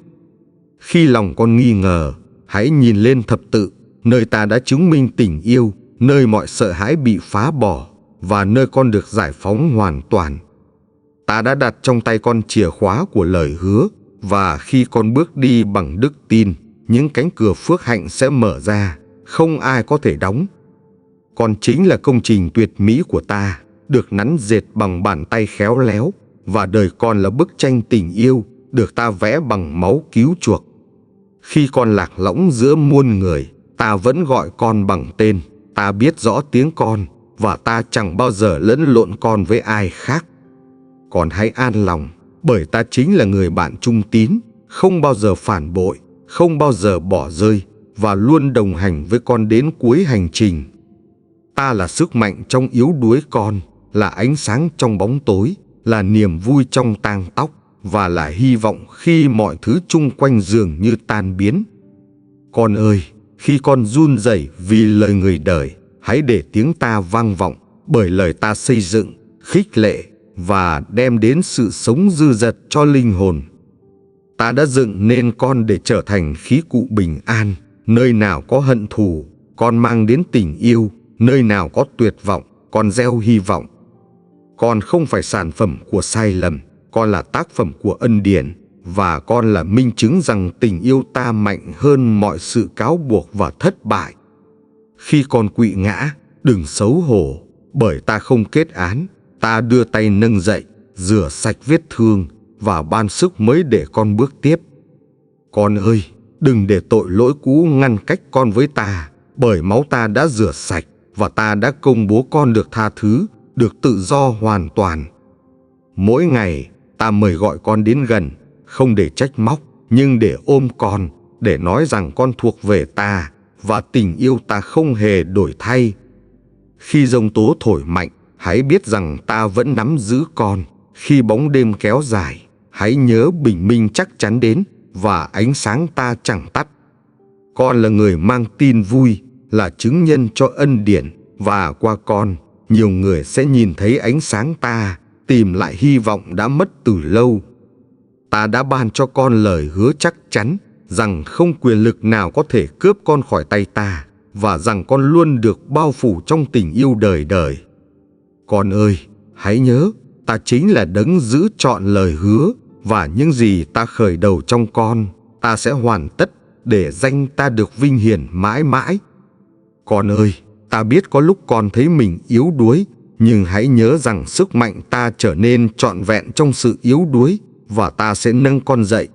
Khi lòng con nghi ngờ, hãy nhìn lên thập tự, nơi ta đã chứng minh tình yêu, nơi mọi sợ hãi bị phá bỏ, và nơi con được giải phóng hoàn toàn. Ta đã đặt trong tay con chìa khóa của lời hứa, và khi con bước đi bằng đức tin, những cánh cửa phước hạnh sẽ mở ra, không ai có thể đóng. Con chính là công trình tuyệt mỹ của ta, được nắn dệt bằng bàn tay khéo léo, và đời con là bức tranh tình yêu, được ta vẽ bằng máu cứu chuộc. Khi con lạc lõng giữa muôn người, ta vẫn gọi con bằng tên. Ta biết rõ tiếng con, và ta chẳng bao giờ lẫn lộn con với ai khác. Con hãy an lòng, bởi ta chính là người bạn trung tín, không bao giờ phản bội, không bao giờ bỏ rơi, và luôn đồng hành với con đến cuối hành trình. Ta là sức mạnh trong yếu đuối con, là ánh sáng trong bóng tối, là niềm vui trong tang tóc, và là hy vọng khi mọi thứ chung quanh dường như tan biến. Con ơi, khi con run rẩy vì lời người đời, hãy để tiếng ta vang vọng, bởi lời ta xây dựng, khích lệ và đem đến sự sống dư dật cho linh hồn. Ta đã dựng nên con để trở thành khí cụ bình an. Nơi nào có hận thù, con mang đến tình yêu. Nơi nào có tuyệt vọng, con gieo hy vọng. Con không phải sản phẩm của sai lầm, con là tác phẩm của ân điển, và con là minh chứng rằng tình yêu ta mạnh hơn mọi sự cáo buộc và thất bại. Khi con quỵ ngã, đừng xấu hổ, bởi ta không kết án. Ta đưa tay nâng dậy, rửa sạch vết thương và ban sức mới để con bước tiếp. Con ơi, đừng để tội lỗi cũ ngăn cách con với ta, bởi máu ta đã rửa sạch, và ta đã công bố con được tha thứ, được tự do hoàn toàn. Mỗi ngày, ta mời gọi con đến gần, không để trách móc, nhưng để ôm con, để nói rằng con thuộc về ta, và tình yêu ta không hề đổi thay. Khi giông tố thổi mạnh, hãy biết rằng ta vẫn nắm giữ con. Khi bóng đêm kéo dài, hãy nhớ bình minh chắc chắn đến, và ánh sáng ta chẳng tắt. Con là người mang tin vui, là chứng nhân cho ân điển, và qua con, nhiều người sẽ nhìn thấy ánh sáng ta, tìm lại hy vọng đã mất từ lâu. Ta đã ban cho con lời hứa chắc chắn, rằng không quyền lực nào có thể cướp con khỏi tay ta, và rằng con luôn được bao phủ trong tình yêu đời đời. Con ơi, hãy nhớ, ta chính là đấng giữ trọn lời hứa, và những gì ta khởi đầu trong con, ta sẽ hoàn tất, để danh ta được vinh hiển mãi mãi. Con ơi, ta biết có lúc con thấy mình yếu đuối, nhưng hãy nhớ rằng sức mạnh ta trở nên trọn vẹn trong sự yếu đuối, và ta sẽ nâng con dậy.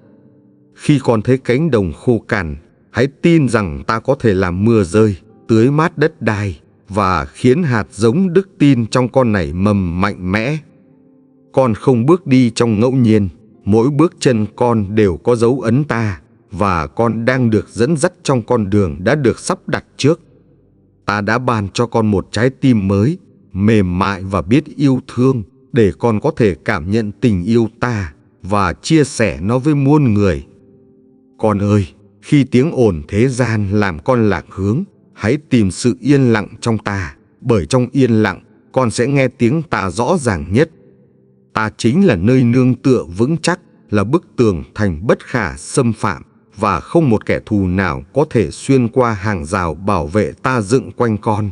Khi con thấy cánh đồng khô cằn, hãy tin rằng ta có thể làm mưa rơi, tưới mát đất đai, và khiến hạt giống đức tin trong con nảy mầm mạnh mẽ. Con không bước đi trong ngẫu nhiên, mỗi bước chân con đều có dấu ấn ta, và con đang được dẫn dắt trong con đường đã được sắp đặt trước. Ta đã ban cho con một trái tim mới, mềm mại và biết yêu thương, để con có thể cảm nhận tình yêu ta và chia sẻ nó với muôn người. Con ơi, Khi tiếng ồn thế gian làm con lạc hướng, hãy tìm sự yên lặng trong ta, bởi trong yên lặng, con sẽ nghe tiếng ta rõ ràng nhất. Ta chính là nơi nương tựa vững chắc, là bức tường thành bất khả xâm phạm, và không một kẻ thù nào có thể xuyên qua hàng rào bảo vệ ta dựng quanh con.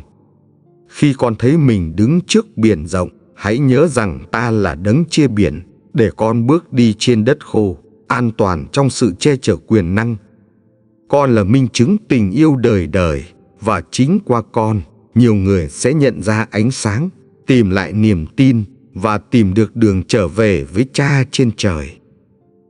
Khi con thấy mình đứng trước biển rộng, hãy nhớ rằng ta là đấng chia biển, để con bước đi trên đất khô, an toàn trong sự che chở quyền năng. Con là minh chứng tình yêu đời đời, và chính qua con, nhiều người sẽ nhận ra ánh sáng, tìm lại niềm tin và tìm được đường trở về với Cha trên trời.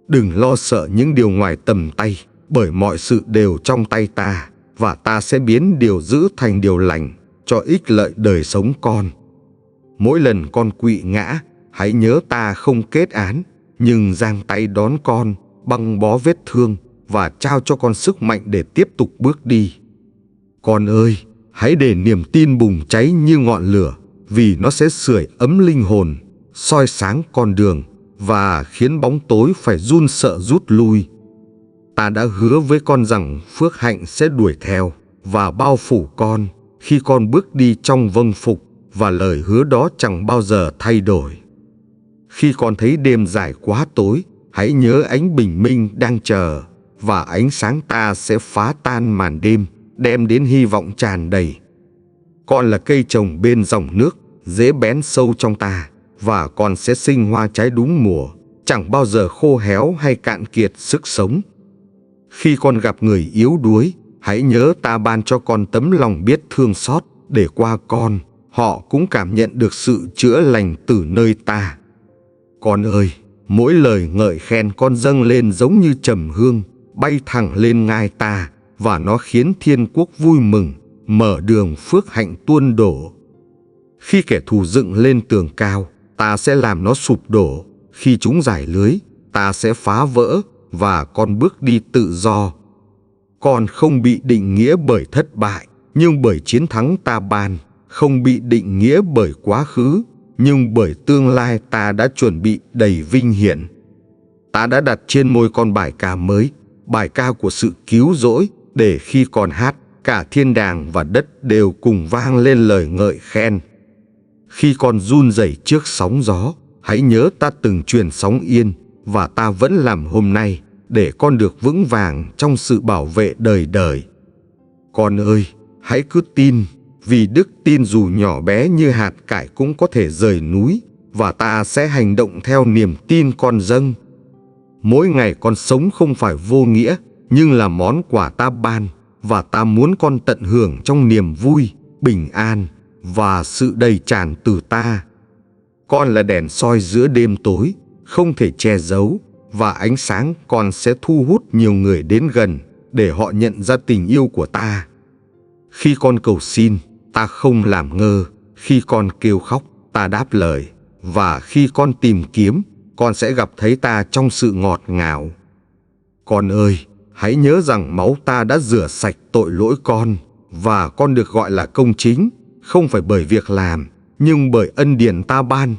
Đừng lo sợ những điều ngoài tầm tay, bởi mọi sự đều trong tay ta, và ta sẽ biến điều dữ thành điều lành, cho ích lợi đời sống con. Mỗi lần con quỵ ngã, hãy nhớ ta không kết án, nhưng giang tay đón con, băng bó vết thương, và trao cho con sức mạnh để tiếp tục bước đi. Con ơi, hãy để niềm tin bùng cháy như ngọn lửa, vì nó sẽ sưởi ấm linh hồn, soi sáng con đường, và khiến bóng tối phải run sợ rút lui. Ta đã hứa với con rằng phước hạnh sẽ đuổi theo và bao phủ con khi con bước đi trong vâng phục, và lời hứa đó chẳng bao giờ thay đổi. Khi con thấy đêm dài quá tối, hãy nhớ ánh bình minh đang chờ, và ánh sáng ta sẽ phá tan màn đêm, đem đến hy vọng tràn đầy. Con là cây trồng bên dòng nước, dễ bén sâu trong ta, và con sẽ sinh hoa trái đúng mùa, chẳng bao giờ khô héo hay cạn kiệt sức sống. Khi con gặp người yếu đuối, hãy nhớ ta ban cho con tấm lòng biết thương xót, để qua con, họ cũng cảm nhận được sự chữa lành từ nơi ta. Con ơi, mỗi lời ngợi khen con dâng lên giống như trầm hương, bay thẳng lên ngai ta, và nó khiến thiên quốc vui mừng, mở đường phước hạnh tuôn đổ. Khi kẻ thù dựng lên tường cao, ta sẽ làm nó sụp đổ. Khi chúng rải lưới, ta sẽ phá vỡ, và con bước đi tự do. Con không bị định nghĩa bởi thất bại, nhưng bởi chiến thắng ta ban, không bị định nghĩa bởi quá khứ, nhưng bởi tương lai ta đã chuẩn bị đầy vinh hiển. Ta đã đặt trên môi con bài ca mới, bài ca của sự cứu rỗi, để khi con hát, cả thiên đàng và đất đều cùng vang lên lời ngợi khen. Khi con run rẩy trước sóng gió, hãy nhớ ta từng truyền sóng yên, và ta vẫn làm hôm nay, để con được vững vàng trong sự bảo vệ đời đời. Con ơi, hãy cứ tin, vì đức tin dù nhỏ bé như hạt cải cũng có thể rời núi, và ta sẽ hành động theo niềm tin con dâng. Mỗi ngày con sống không phải vô nghĩa, nhưng là món quà ta ban, và ta muốn con tận hưởng trong niềm vui, bình an và sự đầy tràn từ ta. Con là đèn soi giữa đêm tối, không thể che giấu, và ánh sáng con sẽ thu hút nhiều người đến gần, để họ nhận ra tình yêu của ta. Khi con cầu xin, ta không làm ngơ. Khi con kêu khóc, ta đáp lời. Và khi con tìm kiếm, con sẽ gặp thấy ta trong sự ngọt ngào. Con ơi, hãy nhớ rằng máu ta đã rửa sạch tội lỗi con, và con được gọi là công chính, không phải bởi việc làm, nhưng bởi ân điển ta ban.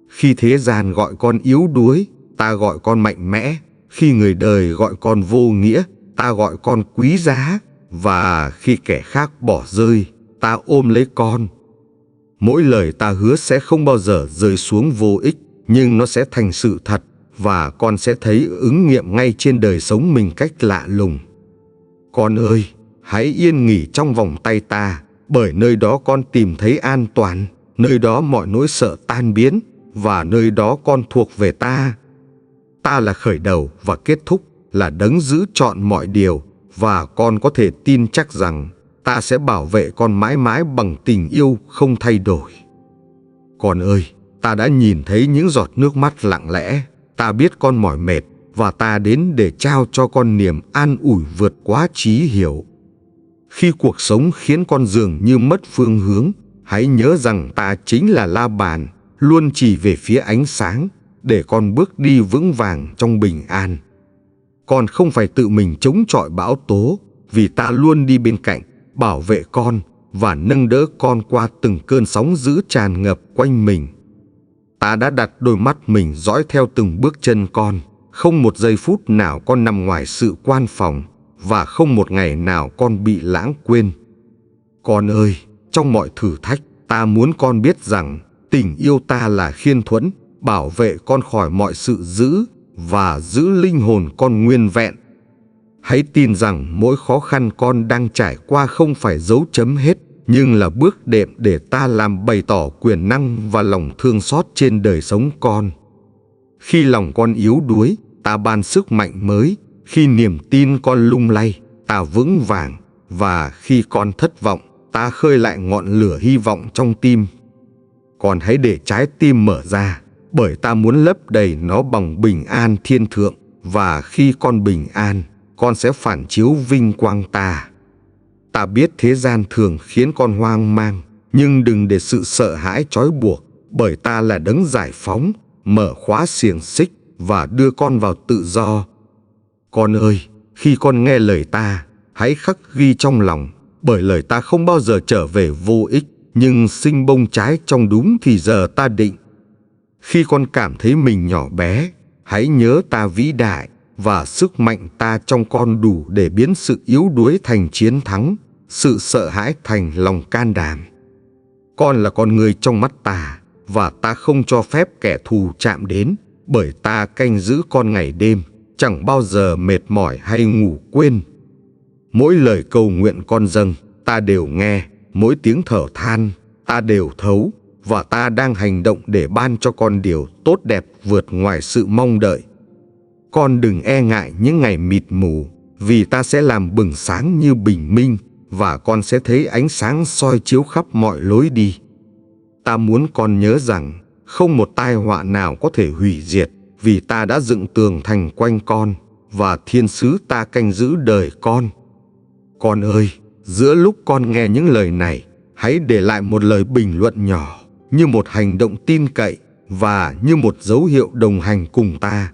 Khi thế gian gọi con yếu đuối, ta gọi con mạnh mẽ. Khi người đời gọi con vô nghĩa, ta gọi con quý giá. Và khi kẻ khác bỏ rơi, ta ôm lấy con. Mỗi lời ta hứa sẽ không bao giờ rơi xuống vô ích, nhưng nó sẽ thành sự thật, và con sẽ thấy ứng nghiệm ngay trên đời sống mình cách lạ lùng. Con ơi, hãy yên nghỉ trong vòng tay ta, bởi nơi đó con tìm thấy an toàn, nơi đó mọi nỗi sợ tan biến, và nơi đó con thuộc về ta. Ta là khởi đầu và kết thúc, là đấng giữ trọn mọi điều, và con có thể tin chắc rằng ta sẽ bảo vệ con mãi mãi bằng tình yêu không thay đổi. Con ơi, ta đã nhìn thấy những giọt nước mắt lặng lẽ, ta biết con mỏi mệt, và ta đến để trao cho con niềm an ủi vượt quá trí hiểu. Khi cuộc sống khiến con dường như mất phương hướng, hãy nhớ rằng ta chính là la bàn, luôn chỉ về phía ánh sáng, để con bước đi vững vàng trong bình an. Con không phải tự mình chống chọi bão tố, vì ta luôn đi bên cạnh, bảo vệ con và nâng đỡ con qua từng cơn sóng dữ tràn ngập quanh mình. Ta đã đặt đôi mắt mình dõi theo từng bước chân con, không một giây phút nào con nằm ngoài sự quan phòng, và không một ngày nào con bị lãng quên. Con ơi, trong mọi thử thách, ta muốn con biết rằng tình yêu ta là khiên thuẫn, bảo vệ con khỏi mọi sự dữ và giữ linh hồn con nguyên vẹn. Hãy tin rằng mỗi khó khăn con đang trải qua không phải dấu chấm hết, nhưng là bước đệm để ta làm bày tỏ quyền năng và lòng thương xót trên đời sống con. Khi lòng con yếu đuối, ta ban sức mạnh mới. Khi niềm tin con lung lay, ta vững vàng. Và khi con thất vọng, ta khơi lại ngọn lửa hy vọng trong tim. Con hãy để trái tim mở ra, bởi ta muốn lấp đầy nó bằng bình an thiên thượng. Và khi con bình an, con sẽ phản chiếu vinh quang ta. Ta biết thế gian thường khiến con hoang mang, nhưng đừng để sự sợ hãi trói buộc, bởi ta là đấng giải phóng, mở khóa xiềng xích và đưa con vào tự do. Con ơi, khi con nghe lời ta, hãy khắc ghi trong lòng, bởi lời ta không bao giờ trở về vô ích, nhưng sinh bông trái trong đúng thì giờ ta định. Khi con cảm thấy mình nhỏ bé, hãy nhớ ta vĩ đại, và sức mạnh ta trong con đủ để biến sự yếu đuối thành chiến thắng, sự sợ hãi thành lòng can đảm. Con là con người trong mắt ta, và ta không cho phép kẻ thù chạm đến, bởi ta canh giữ con ngày đêm, chẳng bao giờ mệt mỏi hay ngủ quên. Mỗi lời cầu nguyện con dâng, ta đều nghe, mỗi tiếng thở than, ta đều thấu, và ta đang hành động để ban cho con điều tốt đẹp vượt ngoài sự mong đợi. Con đừng e ngại những ngày mịt mù, vì ta sẽ làm bừng sáng như bình minh, và con sẽ thấy ánh sáng soi chiếu khắp mọi lối đi. Ta muốn con nhớ rằng không một tai họa nào có thể hủy diệt, vì ta đã dựng tường thành quanh con, và thiên sứ ta canh giữ đời con. Con ơi, giữa lúc con nghe những lời này, hãy để lại một lời bình luận nhỏ, như một hành động tin cậy và như một dấu hiệu đồng hành cùng ta.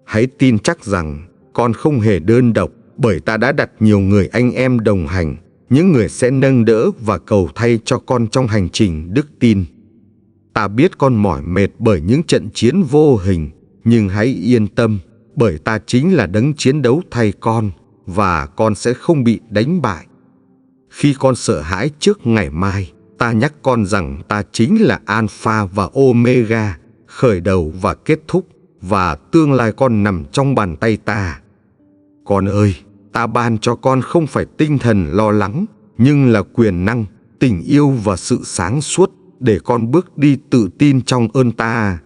Hãy tin chắc rằng con không hề đơn độc, bởi ta đã đặt nhiều người anh em đồng hành, những người sẽ nâng đỡ và cầu thay cho con trong hành trình đức tin. Ta biết con mỏi mệt bởi những trận chiến vô hình, nhưng hãy yên tâm, bởi ta chính là đấng chiến đấu thay con, và con sẽ không bị đánh bại. Khi con sợ hãi trước ngày mai, ta nhắc con rằng ta chính là Alpha và Omega, khởi đầu và kết thúc, và tương lai con nằm trong bàn tay ta. Con ơi, ta ban cho con không phải tinh thần lo lắng, nhưng là quyền năng, tình yêu và sự sáng suốt, để con bước đi tự tin trong ơn ta.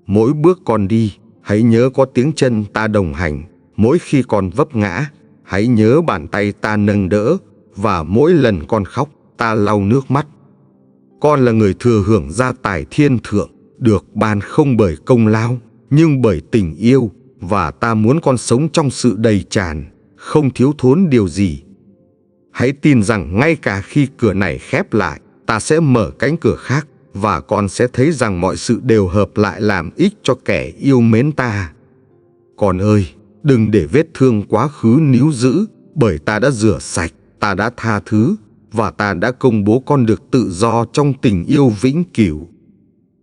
Mỗi bước con đi, hãy nhớ có tiếng chân ta đồng hành. Mỗi khi con vấp ngã, hãy nhớ bàn tay ta nâng đỡ, và mỗi lần con khóc, ta lau nước mắt. Con là người thừa hưởng gia tài thiên thượng, được ban không bởi công lao, nhưng bởi tình yêu, và ta muốn con sống trong sự đầy tràn, không thiếu thốn điều gì. Hãy tin rằng ngay cả khi cửa này khép lại, ta sẽ mở cánh cửa khác, và con sẽ thấy rằng mọi sự đều hợp lại làm ích cho kẻ yêu mến ta. Con ơi, đừng để vết thương quá khứ níu giữ, bởi ta đã rửa sạch, ta đã tha thứ, và ta đã công bố con được tự do trong tình yêu vĩnh cửu.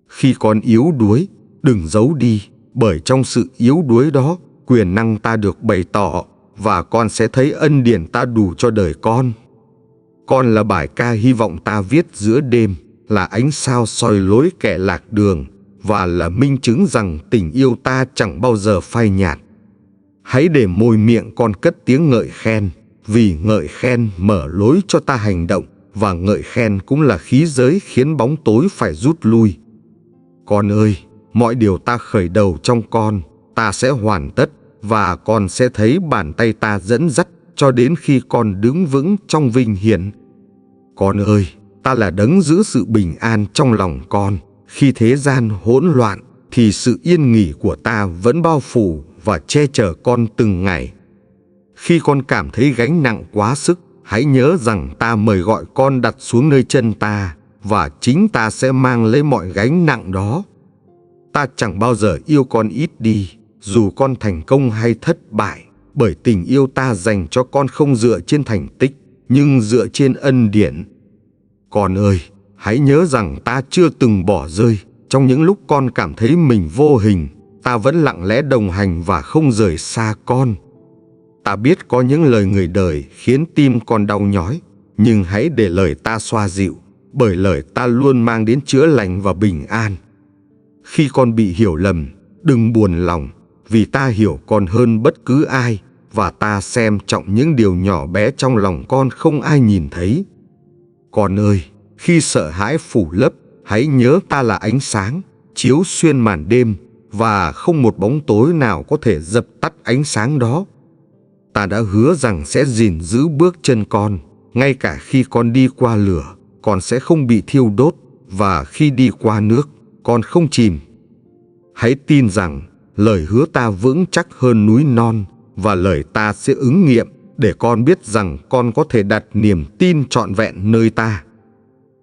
Khi con yếu đuối, đừng giấu đi, bởi trong sự yếu đuối đó, quyền năng ta được bày tỏ, và con sẽ thấy ân điển ta đủ cho đời con. Con là bài ca hy vọng ta viết giữa đêm, là ánh sao soi lối kẻ lạc đường, và là minh chứng rằng tình yêu ta chẳng bao giờ phai nhạt. Hãy để môi miệng con cất tiếng ngợi khen, vì ngợi khen mở lối cho ta hành động, và ngợi khen cũng là khí giới khiến bóng tối phải rút lui. Con ơi, mọi điều ta khởi đầu trong con, ta sẽ hoàn tất, và con sẽ thấy bàn tay ta dẫn dắt cho đến khi con đứng vững trong vinh hiển. Con ơi, ta là đấng giữ sự bình an trong lòng con. Khi thế gian hỗn loạn, thì sự yên nghỉ của ta vẫn bao phủ và che chở con từng ngày. Khi con cảm thấy gánh nặng quá sức, hãy nhớ rằng ta mời gọi con đặt xuống nơi chân ta, và chính ta sẽ mang lấy mọi gánh nặng đó. Ta chẳng bao giờ yêu con ít đi, dù con thành công hay thất bại, bởi tình yêu ta dành cho con không dựa trên thành tích, nhưng dựa trên ân điển. Con ơi, hãy nhớ rằng ta chưa từng bỏ rơi. Trong những lúc con cảm thấy mình vô hình, ta vẫn lặng lẽ đồng hành và không rời xa con. Ta biết có những lời người đời khiến tim con đau nhói, nhưng hãy để lời ta xoa dịu, bởi lời ta luôn mang đến chữa lành và bình an. Khi con bị hiểu lầm, đừng buồn lòng, vì ta hiểu con hơn bất cứ ai, và ta xem trọng những điều nhỏ bé trong lòng con không ai nhìn thấy. Con ơi, khi sợ hãi phủ lấp, hãy nhớ ta là ánh sáng, chiếu xuyên màn đêm, và không một bóng tối nào có thể dập tắt ánh sáng đó. Ta đã hứa rằng sẽ gìn giữ bước chân con, ngay cả khi con đi qua lửa, con sẽ không bị thiêu đốt, và khi đi qua nước, con không chìm. Hãy tin rằng lời hứa ta vững chắc hơn núi non, và lời ta sẽ ứng nghiệm, để con biết rằng con có thể đặt niềm tin trọn vẹn nơi ta.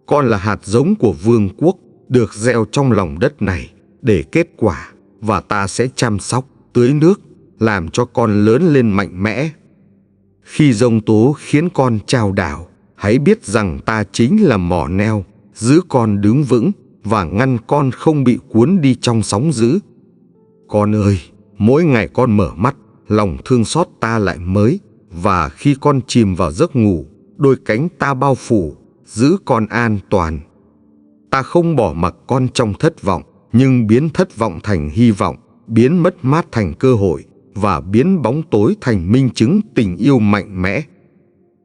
Con là hạt giống của vương quốc, được gieo trong lòng đất này để kết quả, và ta sẽ chăm sóc, tưới nước, làm cho con lớn lên mạnh mẽ. Khi giông tố khiến con chao đảo, hãy biết rằng ta chính là mỏ neo, giữ con đứng vững và ngăn con không bị cuốn đi trong sóng dữ. Con ơi, mỗi ngày con mở mắt, lòng thương xót ta lại mới, và khi con chìm vào giấc ngủ, đôi cánh ta bao phủ, giữ con an toàn. Ta không bỏ mặc con trong thất vọng, nhưng biến thất vọng thành hy vọng, biến mất mát thành cơ hội, và biến bóng tối thành minh chứng tình yêu mạnh mẽ.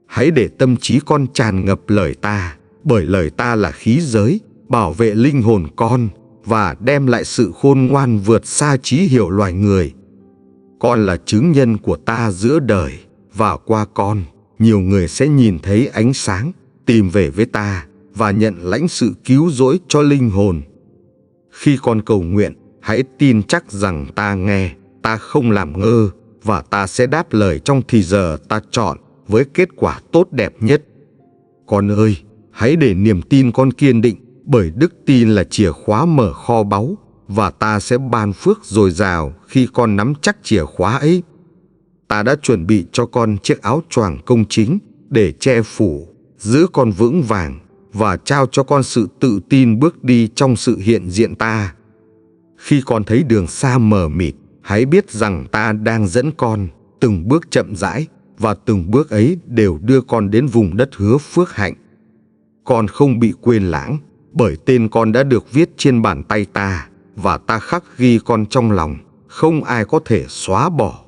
Hãy để tâm trí con tràn ngập lời ta, bởi lời ta là khí giới, bảo vệ linh hồn con, và đem lại sự khôn ngoan vượt xa trí hiểu loài người. Con là chứng nhân của ta giữa đời, và qua con, nhiều người sẽ nhìn thấy ánh sáng, tìm về với ta, và nhận lãnh sự cứu rỗi cho linh hồn. Khi con cầu nguyện, hãy tin chắc rằng ta nghe, ta không làm ngơ, và ta sẽ đáp lời trong thì giờ ta chọn, với kết quả tốt đẹp nhất. Con ơi, hãy để niềm tin con kiên định, bởi đức tin là chìa khóa mở kho báu, và ta sẽ ban phước dồi dào khi con nắm chắc chìa khóa ấy. Ta đã chuẩn bị cho con chiếc áo choàng công chính để che phủ, giữ con vững vàng, và trao cho con sự tự tin bước đi trong sự hiện diện ta. Khi con thấy đường xa mờ mịt, hãy biết rằng ta đang dẫn con, từng bước chậm rãi, và từng bước ấy đều đưa con đến vùng đất hứa phước hạnh. Con không bị quên lãng, bởi tên con đã được viết trên bàn tay ta, và ta khắc ghi con trong lòng, không ai có thể xóa bỏ.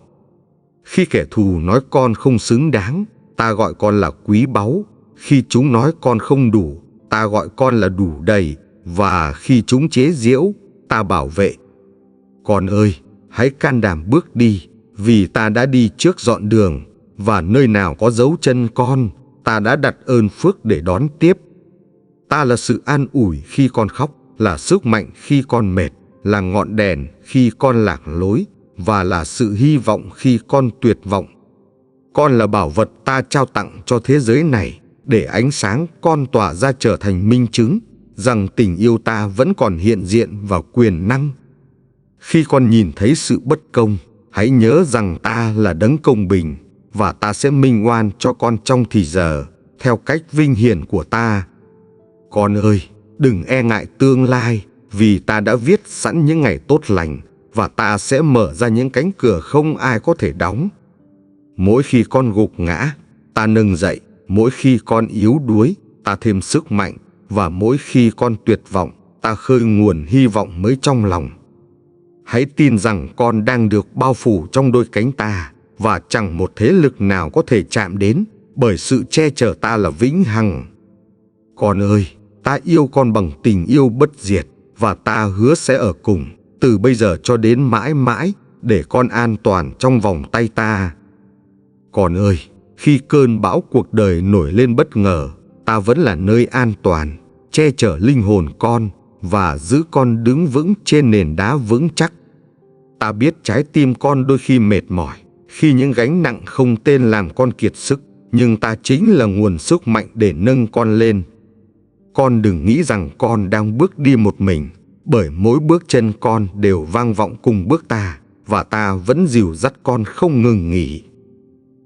Khi kẻ thù nói con không xứng đáng, ta gọi con là quý báu. Khi chúng nói con không đủ, ta gọi con là đủ đầy, và khi chúng chế giễu, ta bảo vệ. Con ơi, hãy can đảm bước đi, vì ta đã đi trước dọn đường, và nơi nào có dấu chân con, ta đã đặt ơn phước để đón tiếp. Ta là sự an ủi khi con khóc, là sức mạnh khi con mệt, là ngọn đèn khi con lạc lối, và là sự hy vọng khi con tuyệt vọng. Con là bảo vật ta trao tặng cho thế giới này, để ánh sáng con tỏa ra trở thành minh chứng rằng tình yêu ta vẫn còn hiện diện và quyền năng. Khi con nhìn thấy sự bất công, hãy nhớ rằng ta là đấng công bình, và ta sẽ minh oan cho con trong thì giờ, theo cách vinh hiển của ta. Con ơi, đừng e ngại tương lai, vì ta đã viết sẵn những ngày tốt lành, và ta sẽ mở ra những cánh cửa không ai có thể đóng. Mỗi khi con gục ngã, ta nâng dậy. Mỗi khi con yếu đuối, ta thêm sức mạnh, và mỗi khi con tuyệt vọng, ta khơi nguồn hy vọng mới trong lòng. Hãy tin rằng con đang được bao phủ trong đôi cánh ta, và chẳng một thế lực nào có thể chạm đến, bởi sự che chở ta là vĩnh hằng. Con ơi, ta yêu con bằng tình yêu bất diệt, và ta hứa sẽ ở cùng, từ bây giờ cho đến mãi mãi, để con an toàn trong vòng tay ta. Con ơi, khi cơn bão cuộc đời nổi lên bất ngờ, ta vẫn là nơi an toàn, che chở linh hồn con, và giữ con đứng vững trên nền đá vững chắc. Ta biết trái tim con đôi khi mệt mỏi, khi những gánh nặng không tên làm con kiệt sức, nhưng ta chính là nguồn sức mạnh để nâng con lên. Con đừng nghĩ rằng con đang bước đi một mình, bởi mỗi bước chân con đều vang vọng cùng bước ta, và ta vẫn dìu dắt con không ngừng nghỉ.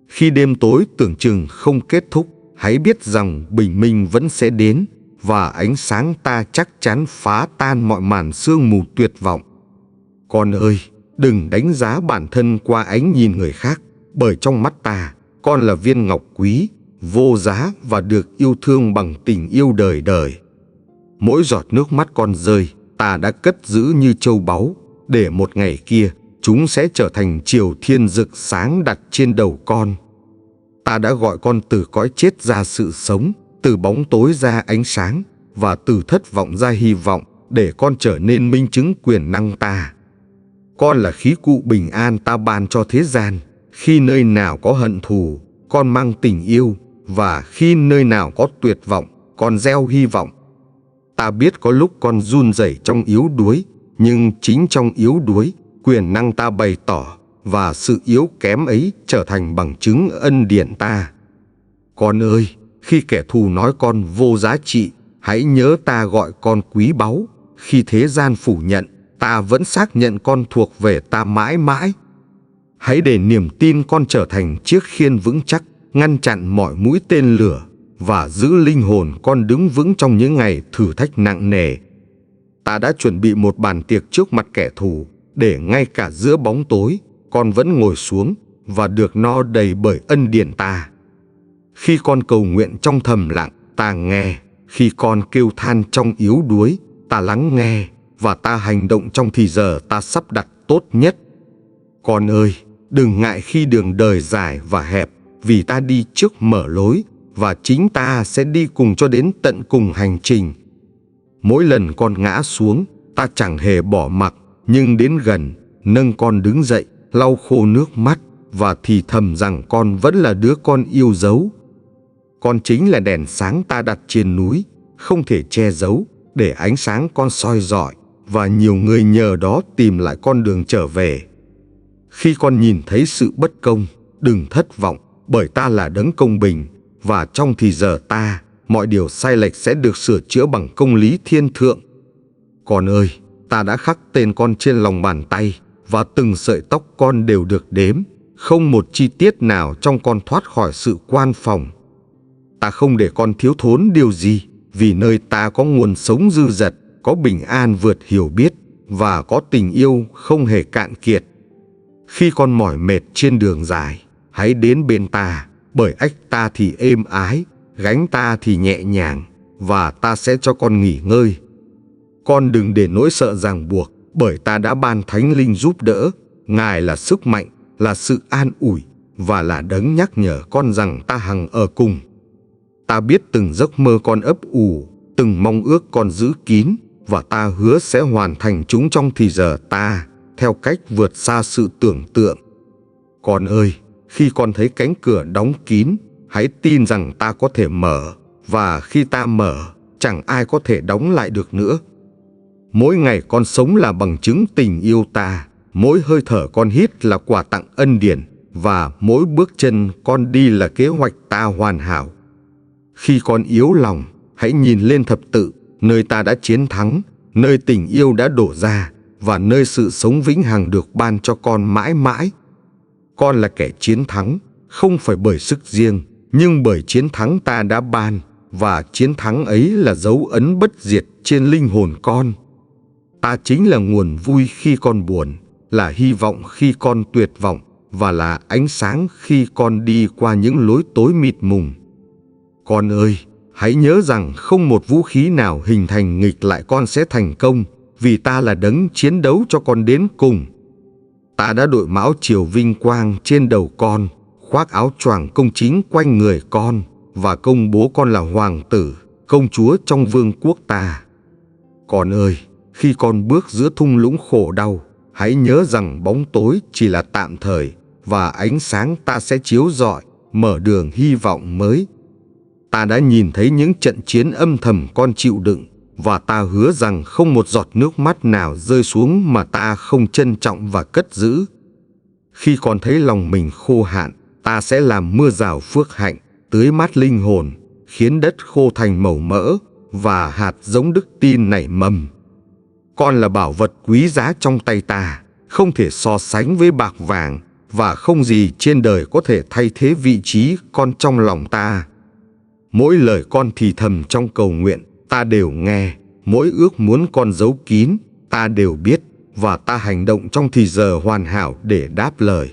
Khi đêm tối tưởng chừng không kết thúc, hãy biết rằng bình minh vẫn sẽ đến, và ánh sáng ta chắc chắn phá tan mọi màn sương mù tuyệt vọng. Con ơi, đừng đánh giá bản thân qua ánh nhìn người khác, bởi trong mắt ta, con là viên ngọc quý, vô giá và được yêu thương bằng tình yêu đời đời. Mỗi giọt nước mắt con rơi, ta đã cất giữ như châu báu, để một ngày kia, chúng sẽ trở thành chiều thiên rực sáng đặt trên đầu con. Ta đã gọi con từ cõi chết ra sự sống, từ bóng tối ra ánh sáng, và từ thất vọng ra hy vọng, để con trở nên minh chứng quyền năng ta. Con là khí cụ bình an ta ban cho thế gian. Khi nơi nào có hận thù, con mang tình yêu, và khi nơi nào có tuyệt vọng, con gieo hy vọng. Ta biết có lúc con run rẩy trong yếu đuối, nhưng chính trong yếu đuối, quyền năng ta bày tỏ, và sự yếu kém ấy trở thành bằng chứng ân điển ta. Con ơi, khi kẻ thù nói con vô giá trị, hãy nhớ ta gọi con quý báu. Khi thế gian phủ nhận, ta vẫn xác nhận con thuộc về ta mãi mãi. Hãy để niềm tin con trở thành chiếc khiên vững chắc, ngăn chặn mọi mũi tên lửa, và giữ linh hồn con đứng vững trong những ngày thử thách nặng nề. Ta đã chuẩn bị một bàn tiệc trước mặt kẻ thù, để ngay cả giữa bóng tối, con vẫn ngồi xuống và được no đầy bởi ân điển ta. Khi con cầu nguyện trong thầm lặng, ta nghe. Khi con kêu than trong yếu đuối, ta lắng nghe, và ta hành động trong thì giờ ta sắp đặt tốt nhất. Con ơi, đừng ngại khi đường đời dài và hẹp, vì ta đi trước mở lối, và chính ta sẽ đi cùng cho đến tận cùng hành trình. Mỗi lần con ngã xuống, ta chẳng hề bỏ mặc, nhưng đến gần, nâng con đứng dậy, lau khô nước mắt, và thì thầm rằng con vẫn là đứa con yêu dấu. Con chính là đèn sáng ta đặt trên núi, không thể che giấu, để ánh sáng con soi rọi, và nhiều người nhờ đó tìm lại con đường trở về. Khi con nhìn thấy sự bất công, đừng thất vọng, bởi ta là đấng công bình, và trong thì giờ ta, mọi điều sai lệch sẽ được sửa chữa bằng công lý thiên thượng. Con ơi, ta đã khắc tên con trên lòng bàn tay, và từng sợi tóc con đều được đếm, không một chi tiết nào trong con thoát khỏi sự quan phòng. Ta không để con thiếu thốn điều gì, vì nơi ta có nguồn sống dư dật, có bình an vượt hiểu biết, và có tình yêu không hề cạn kiệt. Khi con mỏi mệt trên đường dài, hãy đến bên ta, bởi ách ta thì êm ái, gánh ta thì nhẹ nhàng, và ta sẽ cho con nghỉ ngơi. Con đừng để nỗi sợ ràng buộc, bởi ta đã ban Thánh Linh giúp đỡ. Ngài là sức mạnh, là sự an ủi, và là đấng nhắc nhở con rằng ta hằng ở cùng. Ta biết từng giấc mơ con ấp ủ, từng mong ước con giữ kín, và ta hứa sẽ hoàn thành chúng trong thì giờ ta, theo cách vượt xa sự tưởng tượng. Con ơi, khi con thấy cánh cửa đóng kín, hãy tin rằng ta có thể mở, và khi ta mở, chẳng ai có thể đóng lại được nữa. Mỗi ngày con sống là bằng chứng tình yêu ta, mỗi hơi thở con hít là quà tặng ân điển, và mỗi bước chân con đi là kế hoạch ta hoàn hảo. Khi con yếu lòng, hãy nhìn lên thập tự, nơi ta đã chiến thắng, nơi tình yêu đã đổ ra, và nơi sự sống vĩnh hằng được ban cho con mãi mãi. Con là kẻ chiến thắng, không phải bởi sức riêng, nhưng bởi chiến thắng ta đã ban, và chiến thắng ấy là dấu ấn bất diệt trên linh hồn con. Ta chính là nguồn vui khi con buồn, là hy vọng khi con tuyệt vọng, và là ánh sáng khi con đi qua những lối tối mịt mùng. Con ơi, hãy nhớ rằng không một vũ khí nào hình thành nghịch lại con sẽ thành công, vì ta là đấng chiến đấu cho con đến cùng. Ta đã đội mão triều vinh quang trên đầu con, khoác áo choàng công chính quanh người con, và công bố con là hoàng tử, công chúa trong vương quốc ta. Con ơi, khi con bước giữa thung lũng khổ đau, hãy nhớ rằng bóng tối chỉ là tạm thời, và ánh sáng ta sẽ chiếu rọi, mở đường hy vọng mới. Ta đã nhìn thấy những trận chiến âm thầm con chịu đựng, và ta hứa rằng không một giọt nước mắt nào rơi xuống mà ta không trân trọng và cất giữ. Khi con thấy lòng mình khô hạn, ta sẽ làm mưa rào phước hạnh, tưới mát linh hồn, khiến đất khô thành màu mỡ, và hạt giống đức tin nảy mầm. Con là bảo vật quý giá trong tay ta, không thể so sánh với bạc vàng, và không gì trên đời có thể thay thế vị trí con trong lòng ta. Mỗi lời con thì thầm trong cầu nguyện, ta đều nghe. Mỗi ước muốn con giấu kín, ta đều biết, và ta hành động trong thì giờ hoàn hảo để đáp lời.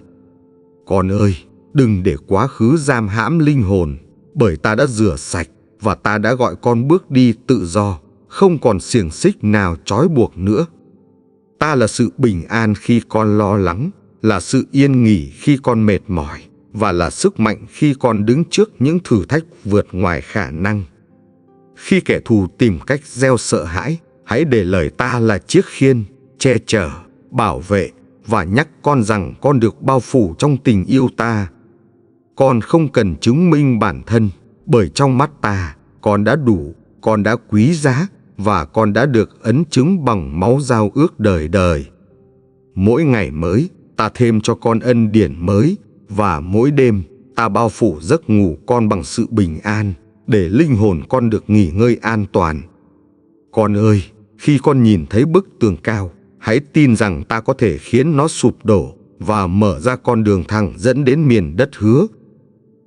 Con ơi, đừng để quá khứ giam hãm linh hồn, bởi ta đã rửa sạch và ta đã gọi con bước đi tự do, không còn xiềng xích nào trói buộc nữa. Ta là sự bình an khi con lo lắng, là sự yên nghỉ khi con mệt mỏi, và là sức mạnh khi con đứng trước những thử thách vượt ngoài khả năng. Khi kẻ thù tìm cách gieo sợ hãi, hãy để lời ta là chiếc khiên, che chở, bảo vệ và nhắc con rằng con được bao phủ trong tình yêu ta. Con không cần chứng minh bản thân, bởi trong mắt ta, con đã đủ, con đã quý giá và con đã được ấn chứng bằng máu giao ước đời đời. Mỗi ngày mới, ta thêm cho con ân điển mới, và mỗi đêm, ta bao phủ giấc ngủ con bằng sự bình an, để linh hồn con được nghỉ ngơi an toàn. Con ơi, khi con nhìn thấy bức tường cao, hãy tin rằng ta có thể khiến nó sụp đổ và mở ra con đường thẳng dẫn đến miền đất hứa.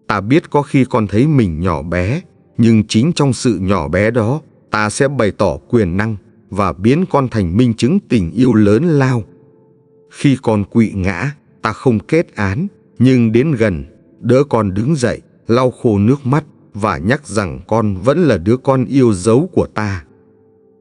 Ta biết có khi con thấy mình nhỏ bé, nhưng chính trong sự nhỏ bé đó, ta sẽ bày tỏ quyền năng và biến con thành minh chứng tình yêu lớn lao. Khi con quỵ ngã, ta không kết án, nhưng đến gần, đỡ con đứng dậy, lau khô nước mắt và nhắc rằng con vẫn là đứa con yêu dấu của ta.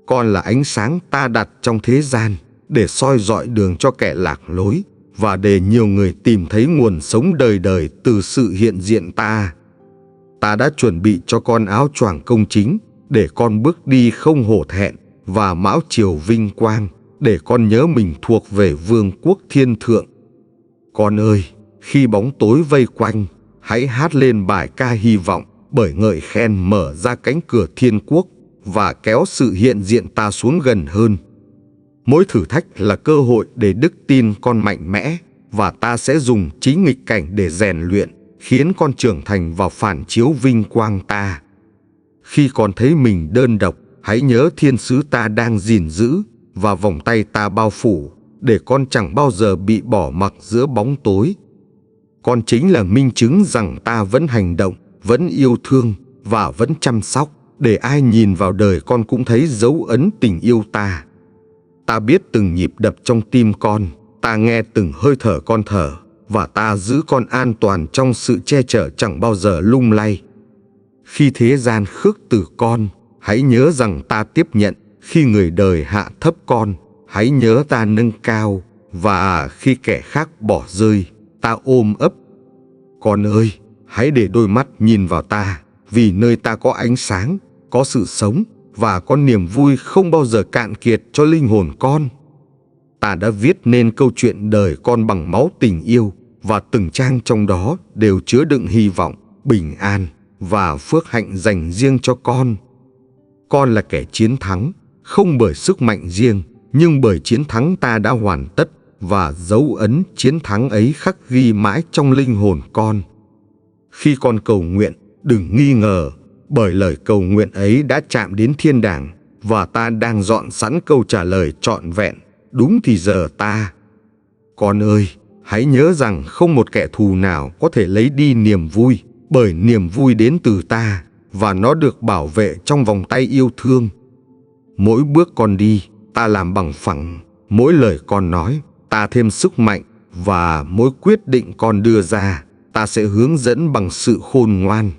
Con là ánh sáng ta đặt trong thế gian, để soi rọi đường cho kẻ lạc lối, và để nhiều người tìm thấy nguồn sống đời đời từ sự hiện diện ta. Ta đã chuẩn bị cho con áo choàng công chính, để con bước đi không hổ thẹn, và mão chiều vinh quang, để con nhớ mình thuộc về vương quốc thiên thượng. Con ơi, khi bóng tối vây quanh, hãy hát lên bài ca hy vọng, bởi ngợi khen mở ra cánh cửa thiên quốc và kéo sự hiện diện ta xuống gần hơn. Mỗi thử thách là cơ hội để đức tin con mạnh mẽ, và ta sẽ dùng chính nghịch cảnh để rèn luyện, khiến con trưởng thành và phản chiếu vinh quang ta. Khi con thấy mình đơn độc, hãy nhớ thiên sứ ta đang gìn giữ và vòng tay ta bao phủ, để con chẳng bao giờ bị bỏ mặc giữa bóng tối. Con chính là minh chứng rằng ta vẫn hành động, vẫn yêu thương và vẫn chăm sóc, để ai nhìn vào đời con cũng thấy dấu ấn tình yêu ta. Ta biết từng nhịp đập trong tim con, ta nghe từng hơi thở con thở, và ta giữ con an toàn trong sự che chở chẳng bao giờ lung lay. Khi thế gian khước từ con, hãy nhớ rằng ta tiếp nhận. Khi người đời hạ thấp con, hãy nhớ ta nâng cao. Và khi kẻ khác bỏ rơi, ta ôm ấp. Con ơi, hãy để đôi mắt nhìn vào ta, vì nơi ta có ánh sáng, có sự sống, và có niềm vui không bao giờ cạn kiệt cho linh hồn con. Ta đã viết nên câu chuyện đời con bằng máu tình yêu, và từng trang trong đó đều chứa đựng hy vọng, bình an và phước hạnh dành riêng cho con. Con là kẻ chiến thắng, không bởi sức mạnh riêng, nhưng bởi chiến thắng ta đã hoàn tất, và dấu ấn chiến thắng ấy khắc ghi mãi trong linh hồn con. Khi con cầu nguyện, đừng nghi ngờ, bởi lời cầu nguyện ấy đã chạm đến thiên đàng, và ta đang dọn sẵn câu trả lời trọn vẹn, đúng thì giờ ta. Con ơi, hãy nhớ rằng không một kẻ thù nào có thể lấy đi niềm vui, bởi niềm vui đến từ ta, và nó được bảo vệ trong vòng tay yêu thương. Mỗi bước con đi, ta làm bằng phẳng, mỗi lời con nói, ta thêm sức mạnh, và mỗi quyết định con đưa ra, ta sẽ hướng dẫn bằng sự khôn ngoan.